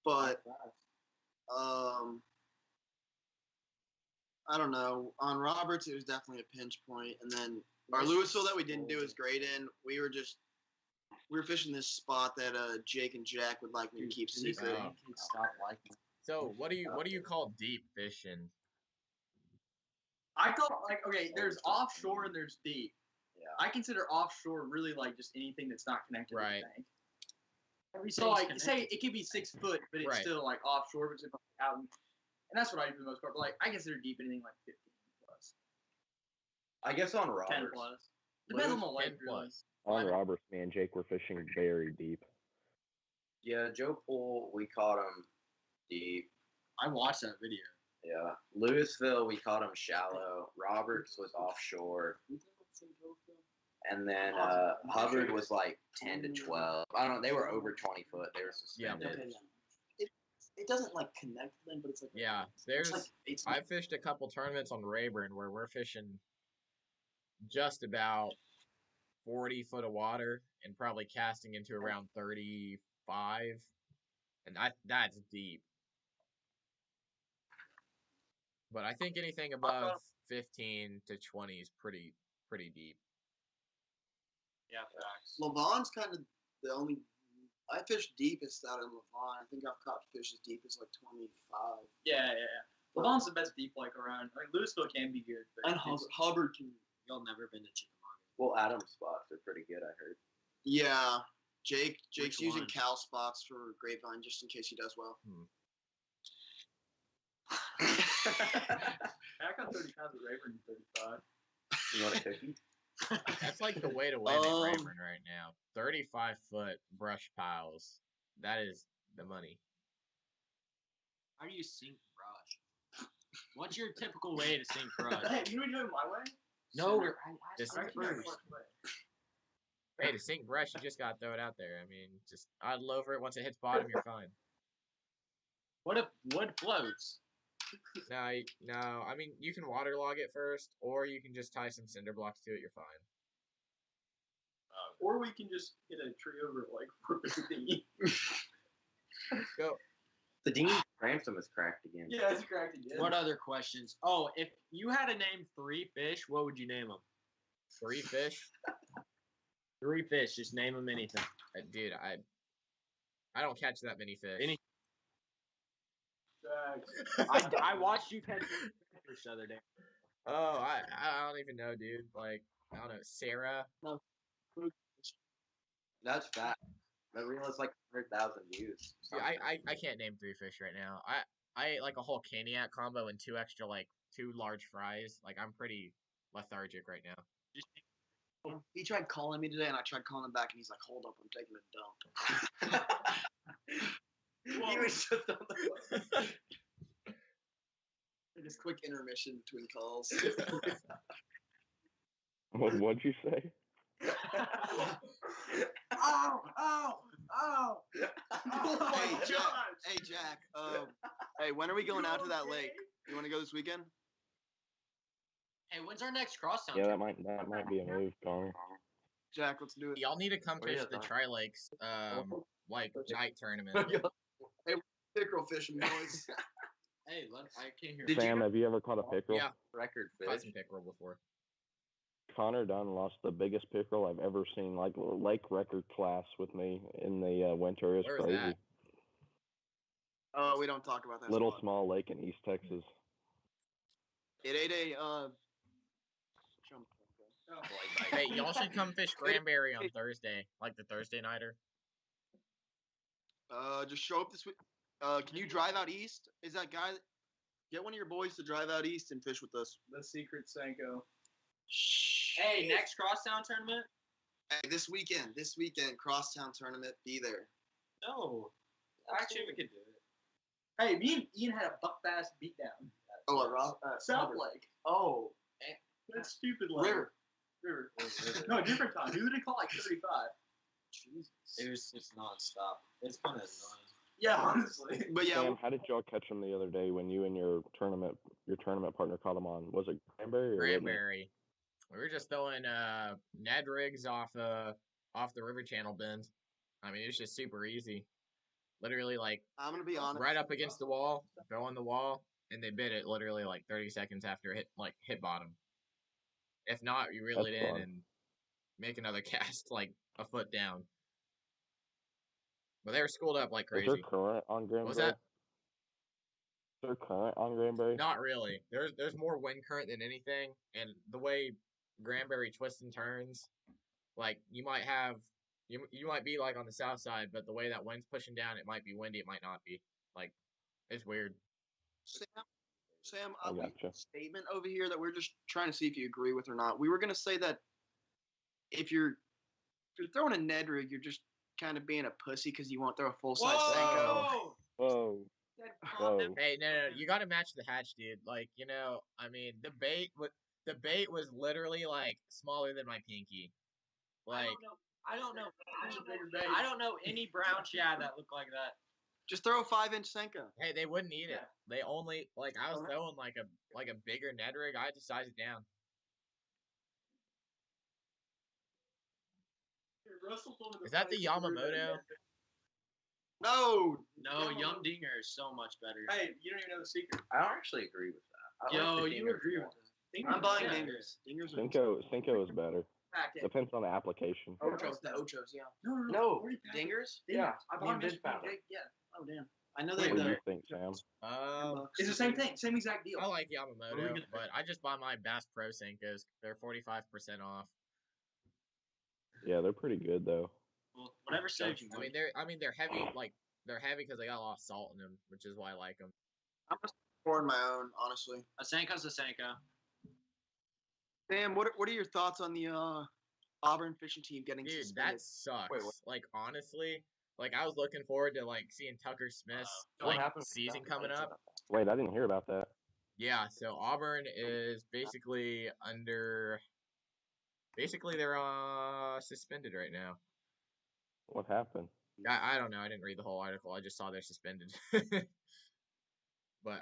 but I don't know. On Roberts, it was definitely a pinch point, and then our Louisville that we didn't do as great in. We were fishing this spot that Jake and Jack would like me to keep secret. Oh. Stop liking. So what do you call deep fishing? I call there's offshore and there's deep. Yeah. I consider offshore really like just anything that's not connected to Right. the bank. Everything's So like connected. say it could be 6 foot, but it's Right. still like offshore, but it's out. And that's what I do for the most part. But like I consider deep anything like 15 plus, I guess on 10 Roberts. plus. Depends on the lake, 10 really. plus. On Roberts, me and Jake were fishing very deep. Yeah, Joe Poole, we caught him deep. I watched that video. Yeah. Louisville, we caught him shallow. Roberts was offshore. And then Hubbard was like 10 to 12. I don't know. They were over 20 foot. They were suspended. Okay, yeah. It doesn't like connect them, but it's like Yeah, it's like it's I've fished a couple tournaments on Rayburn where we're fishing just about 40 foot of water and probably casting into around 35, and that's deep. But I think anything above 15 to 20 is pretty deep. Yeah, facts. Lavon's kind of the only. I fish deepest out in Lavon. I think I've caught fish as deep as like 25. Yeah. Levon's the best deep lake around. I mean, Louisville can be good, but And Hubbard can. Y'all never been to Chickamauga. Well, Adam's spots are pretty good, I heard. Yeah, Jake's Which using one? Cal spots for Grapevine just in case he does well. I got 30 pounds of Rayburn and 35. You want a cookie? That's like the way to win at Rayburn right now. 35 foot brush piles. That is the money. How do you sink brush? What's your typical way to sink brush? Hey, you want to do it my way? No, Just I actually got first. one way. Hey, to sink brush, you just gotta throw it out there. I mean, just idle over it. Once it hits bottom, you're fine. What if wood floats? No, I mean, you can waterlog it first, or you can just tie some cinder blocks to it. You're fine. Or we can just hit a tree over it like for the dinghy. Go. The dinghy transom is cracked again. Yeah, it's cracked again. What other questions? Oh, if you had to name 3 fish, what would you name them? 3 fish? 3 fish. Just name them anything. Dude, I don't catch that many fish. I watched you catch fish the other day. Oh, I don't even know, dude. Like, I don't know, Sarah. That's fat. That reel is like 100,000 views. Yeah, I can't name 3 fish right now. I ate like a whole caniac combo and 2 extra, like 2 large fries. Like, I'm pretty lethargic right now. He tried calling me today, and I tried calling him back, and he's like, "Hold up, I'm taking a dump." He was just on the Just quick intermission between calls. What'd you say? Oh! Hey, Jack. Hey, when are we going out to that lake? You want to go this weekend? Hey, when's our next crosstown? Yeah, trip? that might be a move, Connor. Jack, let's do it. Y'all need to come Where fish you the at, Tri-Lakes, like, night tournament. Pickerel fishing, boys. Hey, I can't hear. Sam, have you ever caught a pickerel? Yeah, record caught fish. some pickerel before. Connor Dunn lost the biggest pickerel I've ever seen, like lake record class with me in the winter. It's Where was crazy. that? Oh, we don't talk about that. Little spot. small lake in East Texas. It ate a jump. Hey, y'all should come fish Granbury on Thursday, like the Thursday nighter. Just show up this week. Can you drive out east? Is that guy? Get one of your boys to drive out east and fish with us. The secret Senko. Hey, next crosstown tournament? Hey, this weekend, crosstown tournament. Be there. No. Actually, we could do it. Hey, me and Ian had a buck bass beatdown. Oh, at Ross, South Lake. Oh, That stupid lake. River. No, different time. He literally caught like 35. Jesus. It was just nonstop. It's kind of annoying. Yeah, honestly. but yeah, Sam, how did y'all catch him the other day when you and your tournament partner caught him on? Was it Granbury or Whitney? Granbury. We were just throwing Ned rigs off the river channel bends. I mean, it was just super easy. Literally, like, I'm gonna be honest. right up against the wall, go on the wall, and they bit it literally like 30 seconds after it hit bottom. If not, you reel That's it in fun. and make another cast like a foot down. But they were schooled up like Is there crazy. current on Granbury? What was that? Is there current on Granbury? Not really. There's more wind current than anything, and the way Granbury twists and turns, like you might be like on the south side, but the way that wind's pushing down, it might be windy, it might not be. Like, it's weird. Sam, I we gotcha. have a statement over here that we're just trying to see if you agree with or not. We were gonna say that if you're throwing a Ned rig, you're just kind of being a pussy because you won't throw a full size Senko. Whoa. Whoa. Hey, no, you got to match the hatch, dude. Like, I mean, the bait was literally like smaller than my pinky. Like, I don't know any brown shad that look like that. Just throw a 5-inch Senko. hey, they wouldn't eat it. They only like I was throwing like a bigger Ned rig. I had to size it down. Is that the Yamamoto? No. No, Yum Dinger is so much better. Hey, you don't even know the secret. I don't actually agree with that. I Yo, like the you Dingers agree more. with I'm buying Yeah. dingers. Dingers are Senko is better. Depends on the application. Ochos, the Ochos, yeah. No. Dingers? Yeah, I me bought and them Vince found them. yesterday. Yeah. Oh, damn. I know What they do you think, Sam? It's the same thing. Same exact deal. I like What are we Yamamoto, gonna- but I just buy my Bass Pro Senkos. They're 45% off. Yeah, they're pretty good though. Well, whatever saves you. I mean they're heavy. Like they're heavy because they got a lot of salt in them, which is why I like them. I'm just pouring my own, honestly. A Senko's a Senko. Sam, what are your thoughts on the Auburn fishing team getting Dude, suspended? that sucks. Wait, what? Like honestly, like I was looking forward to like seeing Tucker Smith's What like happened? season coming up. Wait, I didn't hear about that. Yeah, so Auburn is basically under. Basically, they're suspended right now. What happened? I don't know. I didn't read the whole article. I just saw they're suspended. But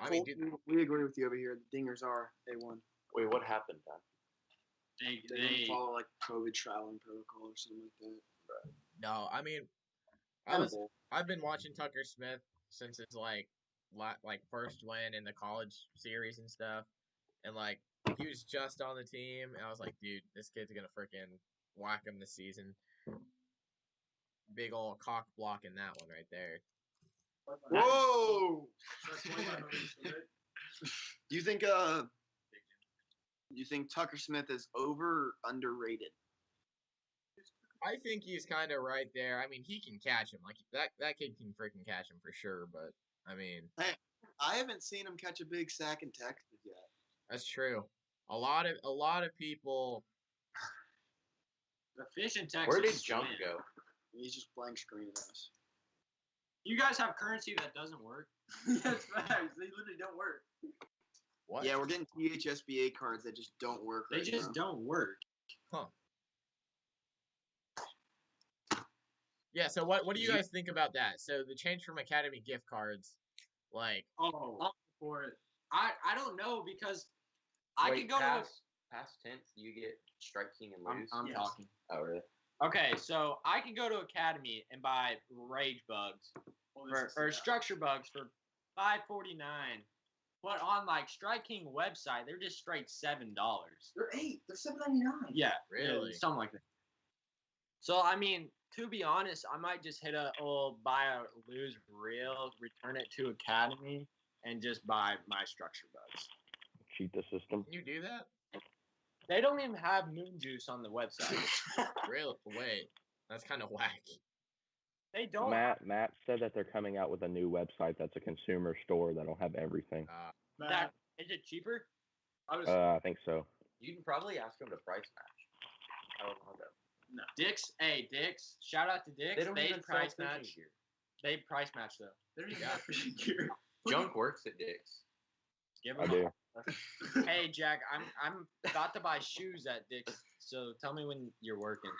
I mean, dude, we agree with you over here. The Dingers are A1. Wait, what happened then? They didn't follow like COVID traveling protocol or something like that. no, I mean, Terrible. I've been watching Tucker Smith since his like first win in the college series and stuff, and like he was just on the team, and I was like, dude, this kid's gonna freaking whack him this season. Big old cock block in that one right there. Whoa! Do you think Tucker Smith is over or underrated? I think he's kind of right there. I mean, he can catch him. Like that kid can freaking catch him for sure. But I mean, I haven't seen him catch a big sack in Texas yet. that's true. A lot of people. The fish in Texas. Where did Junk swim. go? He's just blank screening us. You guys have currency that doesn't work. That's facts. They literally don't work. What? Yeah, we're getting THSBA cards that just don't work. They right just now. don't work. Huh. Yeah. So what do you guys think about that? So the change from Academy gift cards, like. Oh, I'm for it. I don't know because I Wait, can go past 10th, you get Strike King and to. lose. I'm Yes. talking. Oh, really? Okay, so I can go to Academy and buy Rage Bugs or Structure Bugs for $5.49. But on like Strike King website, they're just straight $7. They're $8. They're $7.99. Yeah, Really? something like that. So I mean, to be honest, I might just hit a old buy or lose reel, return it to Academy, and just buy my Structure Bugs. Cheat the system. Can you do that? They don't even have Moon Juice on the website. Really? Wait, that's kind of whack. They don't. Matt said that they're coming out with a new website that's a consumer store that'll have everything. That is it cheaper? I think so. You can probably ask them to price match. I don't know that. No. Dick's. Hey, Dick's. Shout out to Dick's. They don't even price sell fishing match. gear. They price match though. They don't even Yeah. have fishing gear. Junk works at Dick's. Give I them. do. Hey Jack, I'm about to buy shoes at Dick's. So tell me when you're working.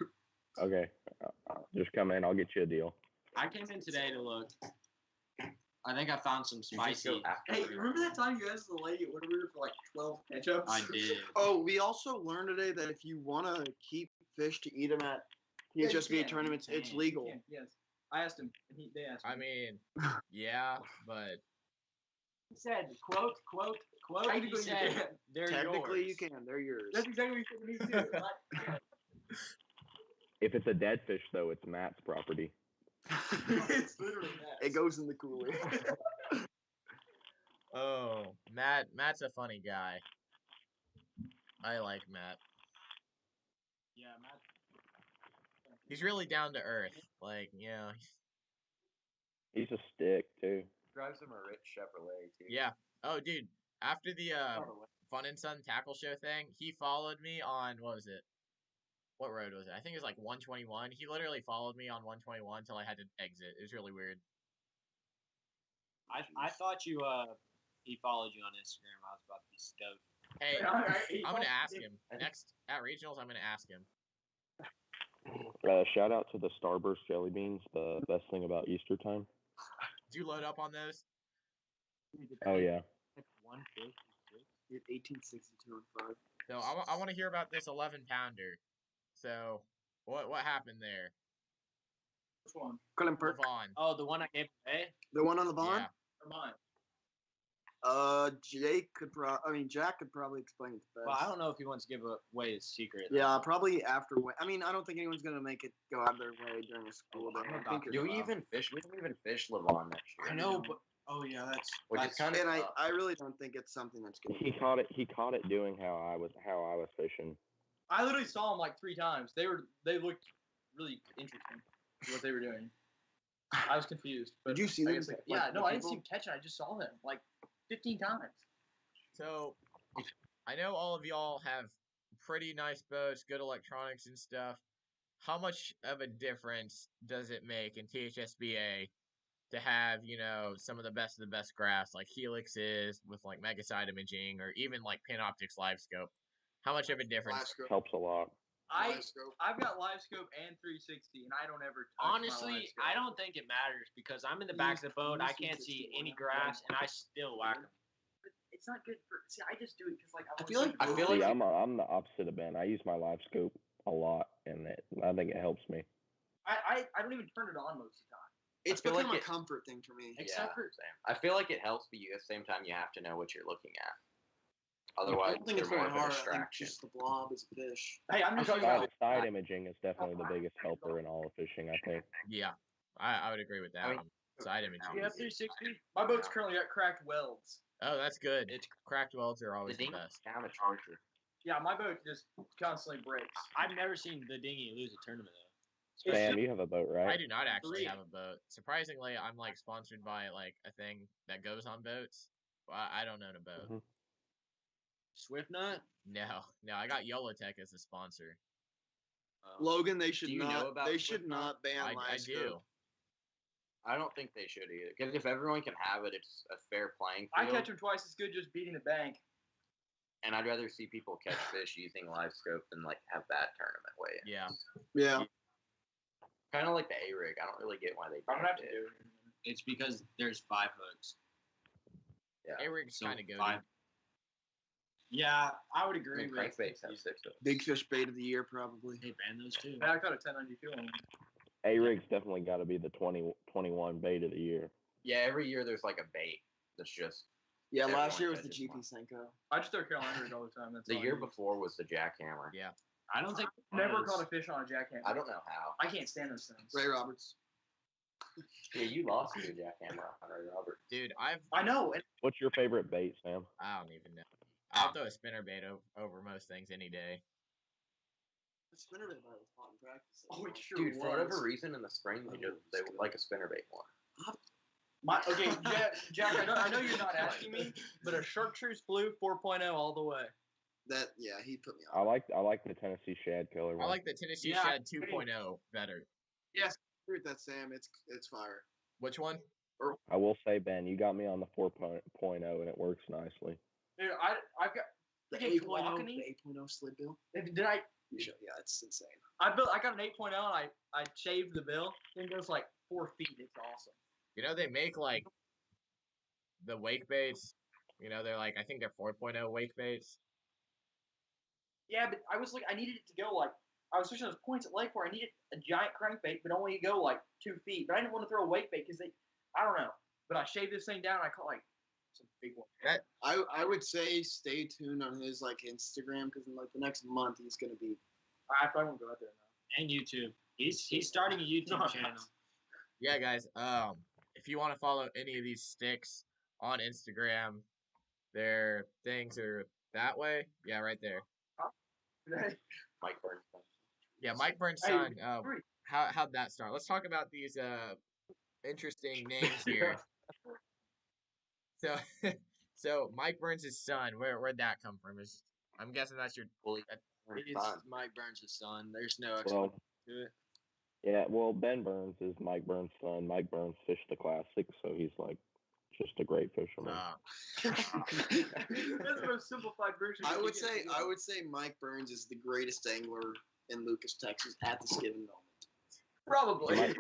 Okay. Just come in. I'll get you a deal. I came in today to look. I think I found some You just go spicy. after Hey, the remember that time you asked the lady at Whataburger for like 12 ketchups? I did. Oh, we also learned today that if you want to keep fish to eat them at Yeah, you THSBA can. tournaments, You it's can. legal. Yes. I asked him, and they asked me. I mean, yeah, but said, quote. He Technically, you said, can. they're Technically, yours. you can. They're yours. That's exactly what he said to me, too. If it's a dead fish, though, it's Matt's property. It's literally that. It goes in the cooler. Oh, Matt's a funny guy. I like Matt. Yeah, Matt. He's really down to earth. Like, He's a stick, too. Drives him a rich Chevrolet too. yeah. Oh, dude. After the Fun and Sun tackle show thing, he followed me on, what was it? What road was it? I think it was like 121. He literally followed me on 121 until I had to exit. It was really weird. I thought he followed you on Instagram. I was about to be stoked. Hey, I'm gonna ask him next at regionals. I'm gonna ask him. Shout out to the Starburst jelly beans, the best thing about Easter time. Do you load up on those? Oh yeah. One fish. 1862 and 5. So I want to hear about this 11-pounder. So what happened there? Which one? Colin Perk. Levon. Oh, the one I gave away? The one on the bond? Yeah. Or mine? Jack could probably explain it best. Well, I don't know if he wants to give away his secret. Yeah, probably after. I don't think anyone's gonna make it go out of their way during a school day. I think Do we even fish? We don't even fish Levon next year. I know, but yeah, that's Which is kind of. And I really don't think it's something that's gonna. He caught it doing how I was fishing. I literally saw them like 3 times. They looked really interesting. What they were doing. I was confused. But Did you see I them? guess, I didn't see them catching. I just saw them like 15 times. So I know all of y'all have pretty nice boats, good electronics and stuff. How much of a difference does it make in THSBA to have, some of the best graphs like Helix is with like Megaside imaging or even like Panoptix Live Scope? How much of a difference? Helps a lot. I've got live scope and 360, and I don't ever touch honestly, I don't think it matters because I'm in the back of the boat. I can't see any graphs, and I still whack them. It's not good for. See, I just do it because like I feel like I'm the opposite of Ben. I use my live scope a lot, and I think it helps me. I don't even turn it on most of the time. It's feel become like a comfort thing for me. Except for same. I feel like it helps, but at the same time, you have to know what you're looking at. Otherwise, I don't think it's they're more very of a hard. I think distraction. just the blob is a fish. hey, I'm just talking about. Side imaging is definitely the biggest helper in all of fishing, I think. Yeah, I would agree with that one. Side imaging. You have 360. My boat's currently got cracked welds. Oh, that's good. It's Cracked welds are always the dinghy best. kind of charger. Yeah, my boat just constantly breaks. I've never seen the dinghy lose a tournament though. Sam, you have a boat, right? I do not actually have a boat. Surprisingly, I'm like sponsored by like a thing that goes on boats. Well, I don't own a boat. Mhm. Swift Nut? No, I got YOLOTech as a sponsor. Logan, they should Do you know not. about They Swift should Knot? not ban I live do. scope. I don't think they should either. Because if everyone can have it, it's a fair playing I field. catch them twice as good just beating the bank. And I'd rather see people catch fish using live scope than like have that tournament weigh in. Yeah. Yeah. Kind of like the A-rig. I don't really get why they I don't have to it. do it. It's because there's 5 hooks. Yeah. A-rig's kind of good. 5. Yeah, I would I agree mean, with. crankbaits have 6 of them. Big fish bait of the year, probably. They ban those too. I caught a 1092 on one. A-rig's definitely got to be the 2021 bait of the year. Yeah, every year there's like a bait that's just. Yeah, Everyone last year was the catches GP one. Senko. I just throw Carolina rig all the time. That's The all I year use. before was the jackhammer. Yeah. I don't think Never caught a fish on a jackhammer. I don't know how. I can't stand those things. Ray Roberts. Yeah, you lost to a jackhammer on Ray Robert. Dude, I know. And What's your favorite bait, Sam? I don't even know. I'll throw a spinnerbait over most things any day. The spinner bait was hot in practice. oh, it sure Dude, was. for whatever reason in the spring they would like a spinnerbait more. Okay, Jack. I know you're not asking me, but a chartreuse blue 4.0 all the way. He put me I on. like the Tennessee Shad Killer one. I like the Tennessee Yeah, Shad 2.0 better. Yes, I agree with that, Sam. It's fire. Which one? I will say, Ben, you got me on the 4.0 and it works nicely. Dude, I've got The freaking 8.0, Walkeny. the 8.0 slid bill. Did I? Yeah, it's insane. I got an 8.0 and I shaved the bill. Thing goes like 4 feet. It's awesome. They make like the wake baits. They're like I think they're 4.0 wake baits. Yeah, but I needed it to go like I was fishing those points at Lake where I needed a giant crankbait, but only go like 2 feet. But I didn't want to throw a wake bait because I don't know. But I shaved this thing down and I caught like some big I would say stay tuned on his like Instagram because in like the next month he's gonna be. I probably won't go out there now. And YouTube. He's starting a YouTube channel. Yeah, guys. If you want to follow any of these sticks on Instagram, their things are that way. Yeah, right there. Mike Burns. Yeah, Mike Burns' son. How'd that start? Let's talk about these interesting names here. So Mike Burns' son. Where'd that come from? I'm guessing that's your. It's Mike Burns' son. There's no explanation Well, to it. yeah, well, Ben Burns is Mike Burns' son. Mike Burns fished the Classic, so he's like just a great fisherman. That's the most simplified version. I would say Mike Burns is the greatest angler in Lucas, Texas at this given moment. Probably.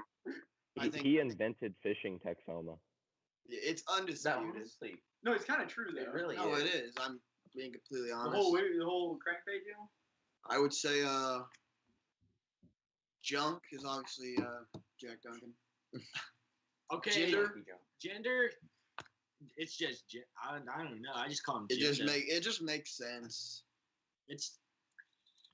He invented fishing Texoma. It's undisputed. No, it's kind of true though. It really No, is. it is. I'm being completely The honest. whole crankbait deal. I would say junk is obviously Jack Duncan. Okay. Gender? It's just I don't know. I just call him. It just makes sense. It's.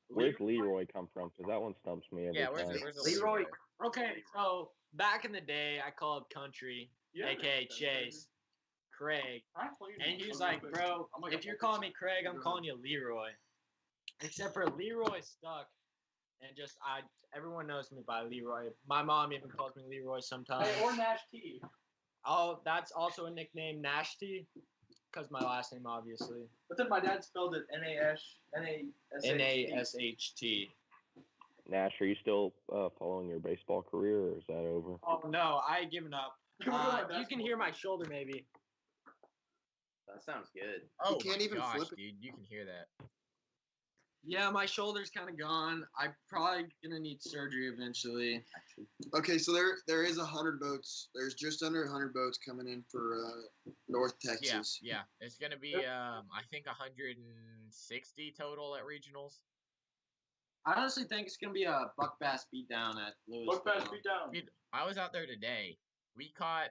Where's Leroy come from? Because that one stumps me every time. Where's Leroy? Okay, so back in the day, I called Country, aka Chase, Craig, and he was like, "Bro, if you're calling me Craig, I'm calling you Leroy." Except for Leroy stuck, and everyone knows me by Leroy. My mom even calls me Leroy sometimes. Hey, or Nash T. Oh, that's also a nickname, Nash T, because my last name, obviously. But then my dad spelled it N-A-S-H-T. Nash, are you still following your baseball career, or is that over? Oh, no, I given up. You can hear my shoulder, maybe. That sounds good. Oh, can't even gosh, flip it. dude, you can hear that. Yeah, my shoulder's kind of gone. I'm probably going to need surgery eventually. Okay, so there is 100 boats. There's just under 100 boats coming in for North Texas. Yeah. It's gonna be I think 160 total at regionals. I honestly think it's going to be a buck bass beatdown at Louisville. Buck bass beat down. Dude, I was out there today. We caught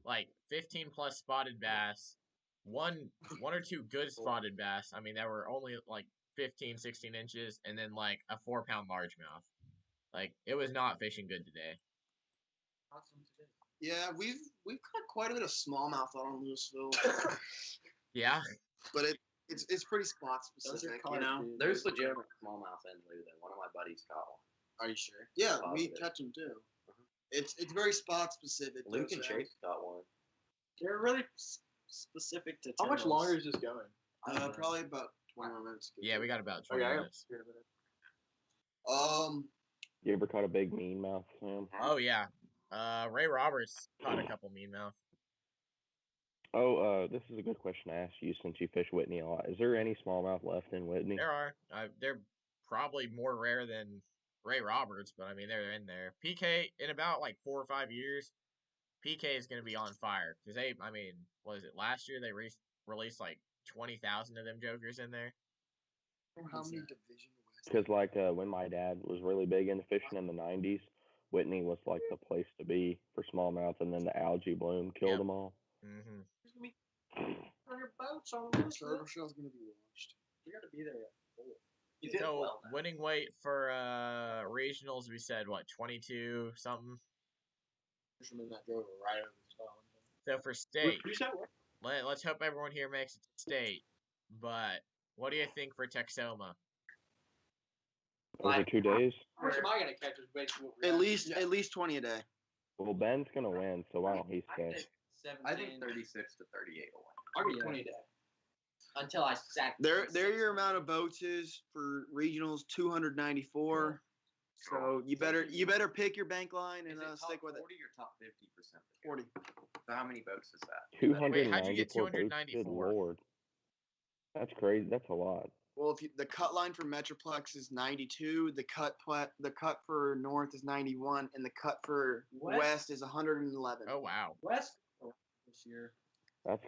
like 15 plus spotted bass, one or two good spotted bass. I mean, there were only like 15, 16 inches, and then like a 4-pound largemouth. Like, it was not fishing good today. Yeah, we've caught quite a bit of smallmouth out on Louisville, Yeah. but it's pretty spot specific, you know. There's legitimate smallmouth in Louisville. One of my buddies caught one. Are you sure? Yeah, we Positive. catch them too. It's very spot specific. Luke and so- Chase got one. They're really specific to How much Timberwolves. longer is this going? Probably about 20 more minutes. Yeah, we got about 20 minutes. You ever caught a big mean mouth, Sam? Oh, yeah. Ray Roberts caught a couple mean mouth. Oh, this is a good question to ask you since you fish Whitney a lot. Is there any smallmouth left in Whitney? There are. They're probably more rare than Ray Roberts, but I mean, they're in there. PK, in about like 4 or 5 years, PK is going to be on fire. Because what is it? Last year, they released like 20,000 of them jokers in there. How many division west? Because when my dad was really big into fishing in the 90s, Whitney was like the place to be for smallmouth, and then the algae bloom killed them all. Mm-hmm. There's going to be 100 boats on Turtle Shell's gonna be washed. You got to be there. So, winning weight for regionals, we said, what, 22 something? Fisherman that drove right over the stone. So, for state, Who's that one? let's hope everyone here makes it to state. But what do you think for Texoma? Over 2 days? How much am I gonna catch? Is basically what we're At least 20 a day. Well, Ben's gonna win, so why don't he stay? I think 36 to 38 will win. I'll get 20 a day. Until I sack. There your amount of boats is for regionals 294. So you better pick your bank line and stick with it. 40 or top 50%? 40. So how many boats is that? 294 how'd you get boats? Good 294? Lord. That's crazy. That's a lot. Well, the cut line for Metroplex is 92, the cut for North is 91, and the cut for West is 111. Oh, wow. West this year. That's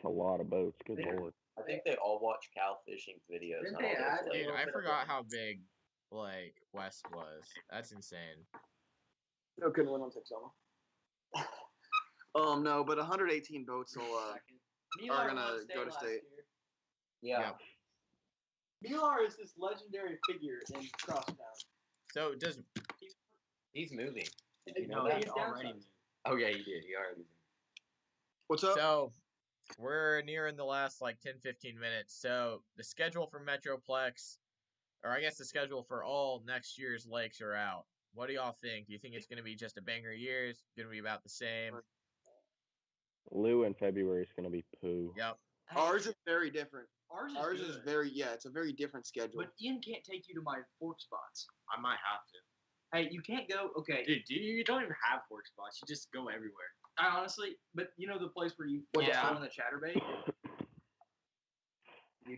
a lot of boats. Good Lord. I think they all watch Cal Fishing's videos. Didn't on they all add those Dude, lakes. I forgot how big, like, West was. That's insane. No, couldn't win on Texoma. No, but 118 boats will are gonna go to state. Yeah. Milar is this legendary figure in Crosstown. So does He's moving. Did you No, know that? he's already moved. Oh yeah, he did. He already moved. What's up? so we're nearing the last like 10-15 minutes. So the schedule for Metroplex, or I guess the schedule for all next year's lakes are out. What do y'all think? Do you think it's going to be just a banger year? Is it going to be about the same? Lou in February is going to be poo. Yep. Ours is very different. Ours is good. very it's a very different schedule. But Ian can't take you to my fork spots. I might have to. Hey, you can't go. Okay, Dude, you don't even have fork spots. You just go everywhere. I honestly, but you know the place where you Yeah. on the chatterbait.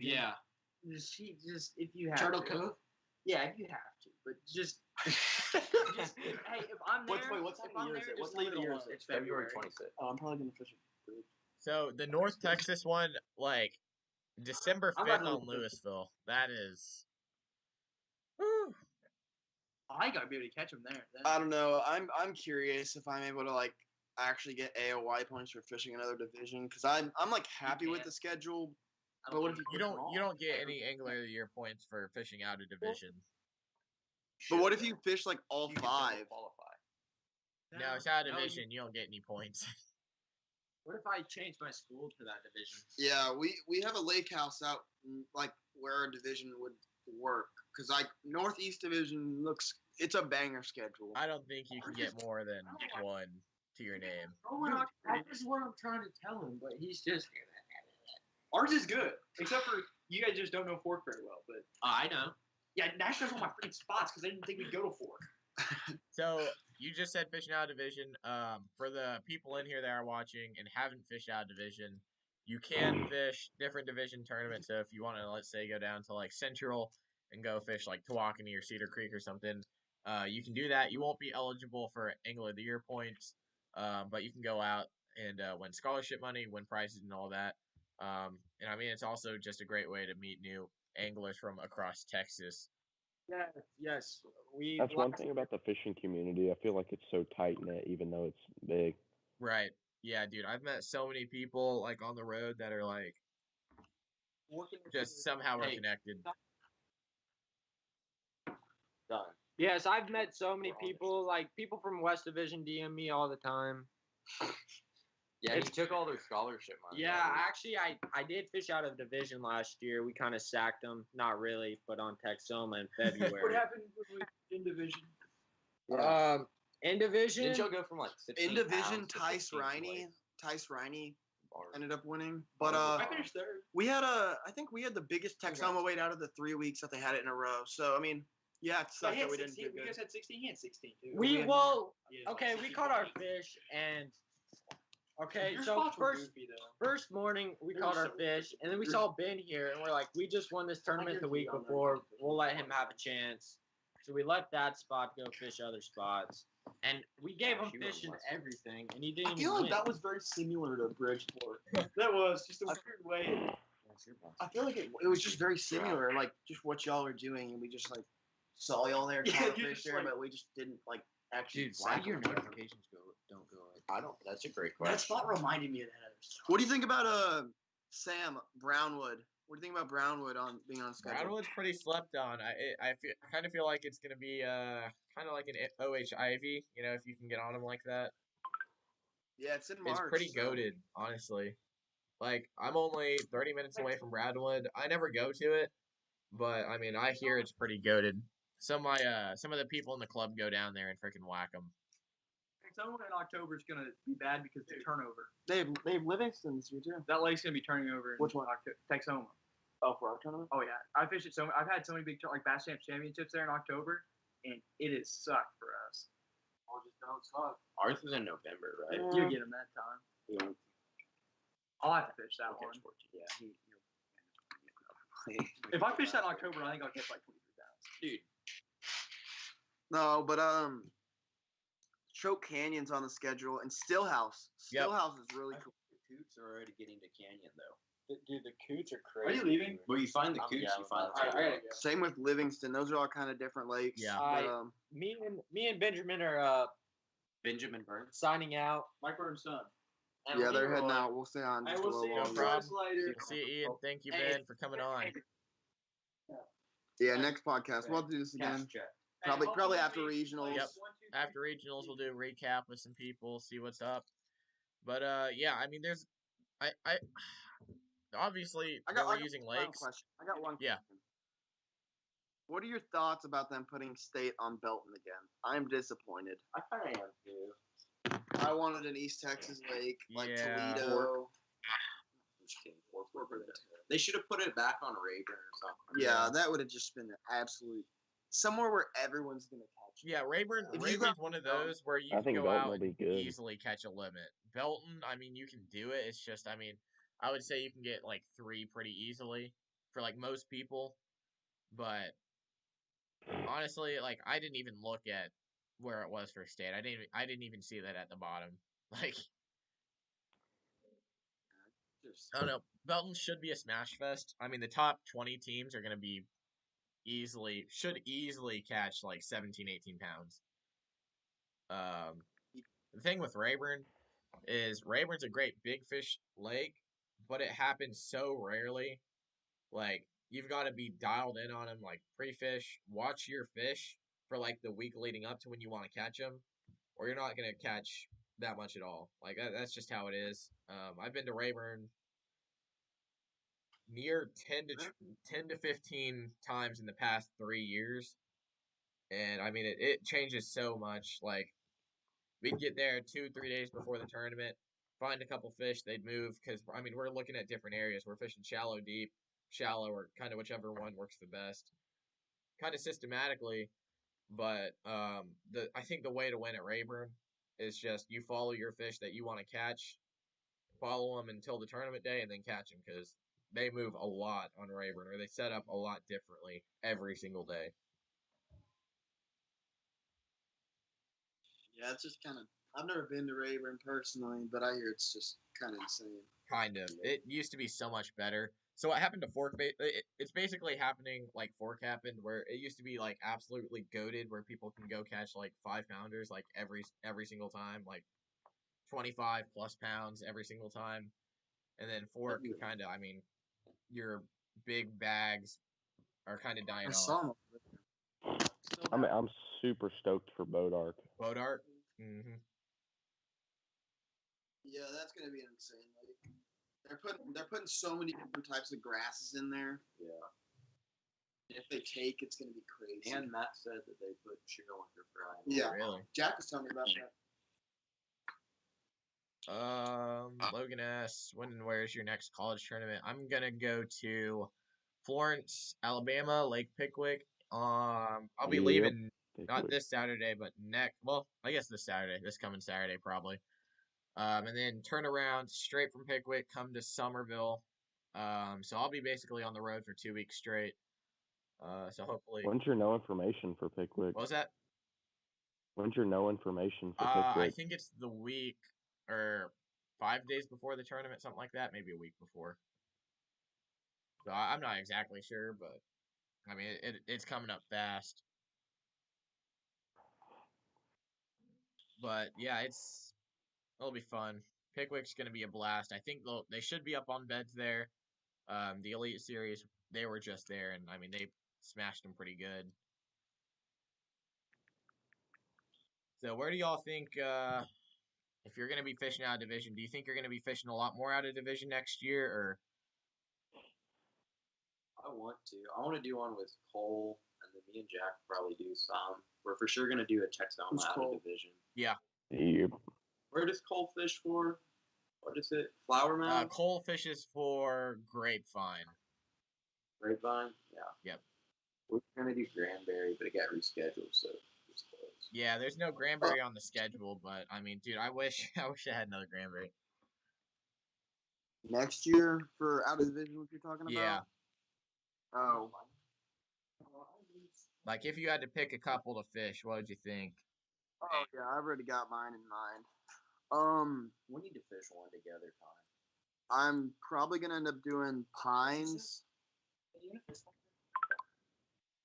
Yeah. Just if you have Turtle to. Cove? Yeah, if you have to, but just hey, if I'm there, What time if of I'm year there, is it? just What leave time it of year alone. is it? It's February February. 26th. Oh, I'm probably gonna fish it. So the North Texas one, like December I'm 5th not on really- Louisville. That is. Whew. I gotta be able to catch them there. Then. I don't know. I'm curious if I'm able to like actually get AOY points for fishing another division because I'm like happy with can't. the schedule. I But what if think you You don't get any Angler of the Year points for fishing out a division. But what if you fish like all You can five? double qualify. No, it's out of no, division. You don't get any points. What if I change my school to that division? Yeah, we have a lake house out like where our division would work because like Northeast Division it's a banger schedule. I don't think you can get more than one to your name. That is what I'm trying to tell him, but he's just. Ours is good, except for you guys just don't know fork very well. But I know. yeah, Nash knows all my freaking spots because they didn't think we'd go to fork. So you just said fishing out of division. For the people in here that are watching and haven't fished out of division, you can fish different division tournaments. So if you want to, let's say, go down to like Central and go fish like Tawakoni or Cedar Creek or something, you can do that. You won't be eligible for Angler of the Year points, but you can go out and win scholarship money, win prizes, and all that. And I mean, it's also just a great way to meet new anglers from across Texas. Yes. That's one thing about the fishing community. I feel like it's so tight knit, even though it's big. Right. Yeah, dude. I've met so many people like on the road that are like just somehow we're connected. Done. Yes, I've met so many people. Like people from West Division DM me all the time. Yeah, he took all their scholarship money. Yeah, actually, I did fish out of division last year. We kind of sacked them. Not really, but on Texoma in February. What happened in division? In division. Didn't y'all go from like 16 In division, pounds to Tice 16 Riney Bars. ended up winning. But I finished third. I think we had the biggest Texoma weight out of the 3 weeks that they had it in a row. So I mean, yeah, it sucked that we didn't do You good. guys had 16. He had 16 too. Okay, we caught our fish and. Okay, Your so spots were first goofy, though. first morning we They caught were our so fish, and then we good. saw Ben here, and we're like, we just won this tournament the week before. We'll let him have a chance. So we left that spot to go fish other spots, and we gave him fish and everything, and he didn't I even feel like win. that was very similar to Bridgeport. That was just a weird way. I feel like It was just very similar, like just what y'all were doing, and we just like saw y'all there, Yeah, caught a you fish just, there, like- but we just didn't like actually. Dude, why sack do your them. notifications don't go like? I don't. That's a great That question. spot reminded me of that other stuff. What do you think about Sam Brownwood? What do you think about Brownwood on being on schedule? Brownwood's pretty slept on. I kind of feel like it's gonna be kind of like an OH Ivy. You know, if you can get on him like that, Yeah, it's in March. it's pretty so- goated, honestly. Like I'm only 30 minutes away from Brownwood. I never go to it, but I mean I hear it's pretty goated. Some of the people in the club go down there and freaking whack them. Someone in October is gonna be bad because of the turnover. They have Livingston this year too. That lake's gonna be turning over. Which one? Texoma. Oh, for our tournament. Oh yeah, I fished it so. I've had so many big like Bass Champs championships there in October, and it has sucked for us. Or just don't suck. Ours is in November, right? You get them that time. Yeah. I'll have to fish that one. Yeah. If I fish that in October, I think I'll catch like 23 pounds. Dude. No, but Choke Canyon's on the schedule, and Stillhouse. Yep. Stillhouse is really cool. The coots are already getting to Canyon though. Dude, the coots are Are crazy. you leaving? Well, you find the I'm coots, down you find with the that. I gotta go. Same with Livingston. Those are all kind of different lakes. Yeah. But, Me and Benjamin are Benjamin Burns. signing out. Mike Burns' son. Yeah, they're heading out. We'll stay on I just a will little see you No longer. problem. later. See you, Ian. Thank you, Ben, for coming on. Yeah, next podcast. We'll do this again. Probably after regionals. Yep. After regionals, we'll do a recap with some people, see what's up. But yeah, I mean, there's, I obviously we're using one final lakes. question. I got one Yeah. question. What are your thoughts about them putting state on Belton again? I'm disappointed. I kind of am too. I wanted an East Texas lake like Yeah. Toledo. I'm just kidding. They should have put it back on Rayburn or something. Yeah, that would have just been an absolute somewhere where everyone's gonna catch. Yeah, Rayburn's one of those where you I can think go Belton out will be and good. easily catch a limit. Belton, I mean, you can do it. It's just, I mean, I would say you can get like 3 pretty easily for like most people. But honestly, like I didn't even look at where it was for state. I didn't even see that at the bottom. Like I don't know. Belton should be a smash fest. I mean, the top 20 teams are going to be should easily catch like 17, 18 pounds. The thing with Rayburn is Rayburn's a great big fish lake, but it happens so rarely. Like, you've got to be dialed in on them, like pre-fish, watch your fish for like the week leading up to when you want to catch them, or you're not going to catch that much at all. Like, that's just how it is. I've been to Rayburn near 10 to 15 times in the past 3 years. And I mean, it changes so much. Like, we'd get there 2-3 days before the tournament, find a couple fish, they'd move because I mean we're looking at different areas. We're fishing shallow, deep, shallow, or kind of whichever one works the best, kind of systematically. But I think the way to win at Rayburn is just you follow your fish that you want to catch, follow them until the tournament day, and then catch them because they move a lot on Rayburn, or they set up a lot differently every single day. Yeah, it's just kind of. I've never been to Rayburn personally, but I hear it's just kind of insane. Kind of. It used to be so much better. So what happened to Fork Bait? It's basically happening like Fork happened, where it used to be like absolutely goated, where people can go catch like 5-pounders like every single time, like 25 plus pounds every single time. And then Fork kind of, I mean, your big bags are kind of dying I off. saw them. I'm super stoked for Boat Arc. Boat Arc. Mm-hmm. Yeah, that's gonna be an insane lake. They're putting so many different types of grasses in there. Yeah. If they take, it's gonna be crazy. And Matt said that they put Sugarlicker Fry. Yeah, Really? Jack was telling me about that. Logan asks, when and where's your next college tournament? I'm gonna go to Florence, Alabama, Lake Pickwick. I'll be leaving not this Saturday, but I guess this coming Saturday probably. And then turn around straight from Pickwick, come to Somerville. So I'll be basically on the road for 2 weeks straight. So hopefully. When's your no information for Pickwick? What was that? When's your no information for Pickwick? I think it's the week or 5 days before the tournament, something like that, maybe a week before. So I'm not exactly sure, but I mean it's coming up fast. But yeah, it'll be fun. Pickwick's gonna be a blast. I think they should be up on beds there. The Elite Series, they were just there, and I mean they smashed them pretty good. So where do y'all think if you're gonna be fishing out of division, do you think you're gonna be fishing a lot more out of division next year, or? I want to do one with Cole, and then me and Jack will probably do some. We're for sure gonna do a Texoma out of division. Yeah. Yep. Where does Cole fish for? What is it? Flower Mound? Cole fishes for Grapevine. Grapevine? Yeah. Yep. We're gonna do Granbury, but it got rescheduled, so it's closed. Yeah, there's no Granbury on the schedule, but I mean, dude, I wish I had another Granbury. Next year for out of division, what you're talking about? Yeah. Oh. Like if you had to pick a couple to fish, what would you think? Oh yeah, I've already got mine in mind. We need to fish one together, Connor. I'm probably gonna end up doing Pines.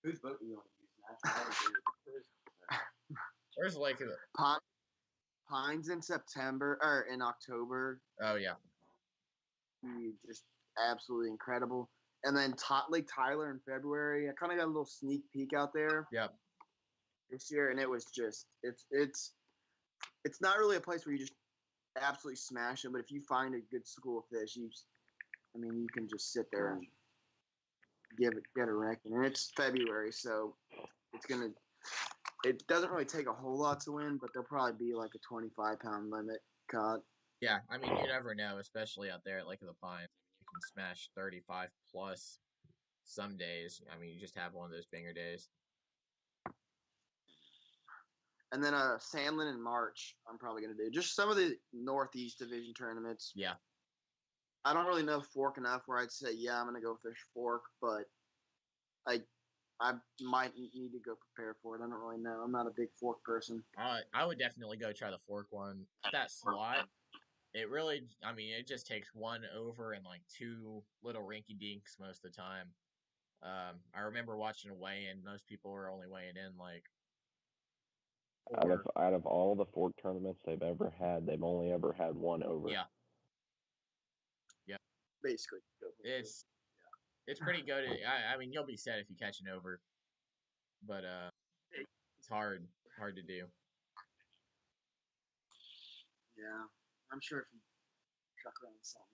Whose boat do you want to use, Nash? Where's Lake? Pines in September or in October. Oh yeah. Just absolutely incredible. And then Lake Tyler in February. I kind of got a little sneak peek out there. Yep. This year, and it was just it's not really a place where you just absolutely smash them, but if you find a good school of fish, you can just sit there and get a wreck. And it's February, so it doesn't really take a whole lot to win, but there'll probably be like a 25-pound limit caught. Yeah, I mean, you never know, especially out there at Lake of the Pines. You can smash 35 plus some days. I mean, you just have one of those banger days. And then Sandlin in March, I'm probably going to do. Just some of the Northeast Division tournaments. Yeah. I don't really know Fork enough where I'd say, yeah, I'm going to go fish Fork, but I might need to go prepare for it. I don't really know. I'm not a big Fork person. I would definitely go try the Fork one. That slot, it really, I mean, it just takes one over and like two little rinky dinks most of the time. I remember watching a weigh-in. Most people were only weighing in like out of all the Fork tournaments they've ever had, they've only ever had one over. Yeah. Yeah. Basically. It's pretty good. I mean, you'll be set if you catch an over, but it's hard to do. Yeah, I'm sure if you truck around something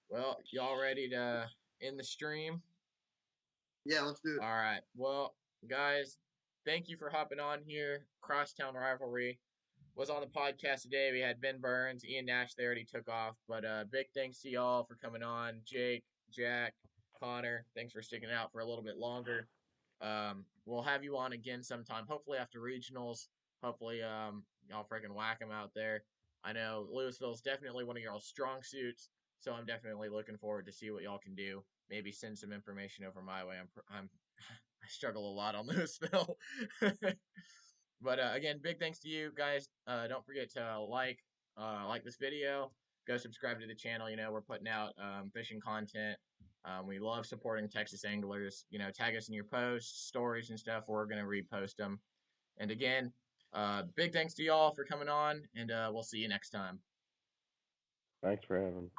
long enough. Well, y'all ready to end the stream? Yeah, let's do it. All right. Well, guys, thank you for hopping on here. Crosstown Rivalry was on the podcast today. We had Ben Burns, Ian Nash. They already took off, but big thanks to y'all for coming on. Jake, Jack, Connor, thanks for sticking out for a little bit longer. We'll have you on again sometime. Hopefully after regionals. Hopefully y'all freaking whack them out there. I know Louisville is definitely one of y'all's strong suits, so I'm definitely looking forward to see what y'all can do. Maybe send some information over my way. I struggle a lot on Louisville. But again, big thanks to you guys. Don't forget to like this video. Go subscribe to the channel. You know, we're putting out fishing content. We love supporting Texas anglers. You know, tag us in your posts, stories, and stuff. We're going to repost them. And again, big thanks to y'all for coming on, and we'll see you next time. Thanks for having me.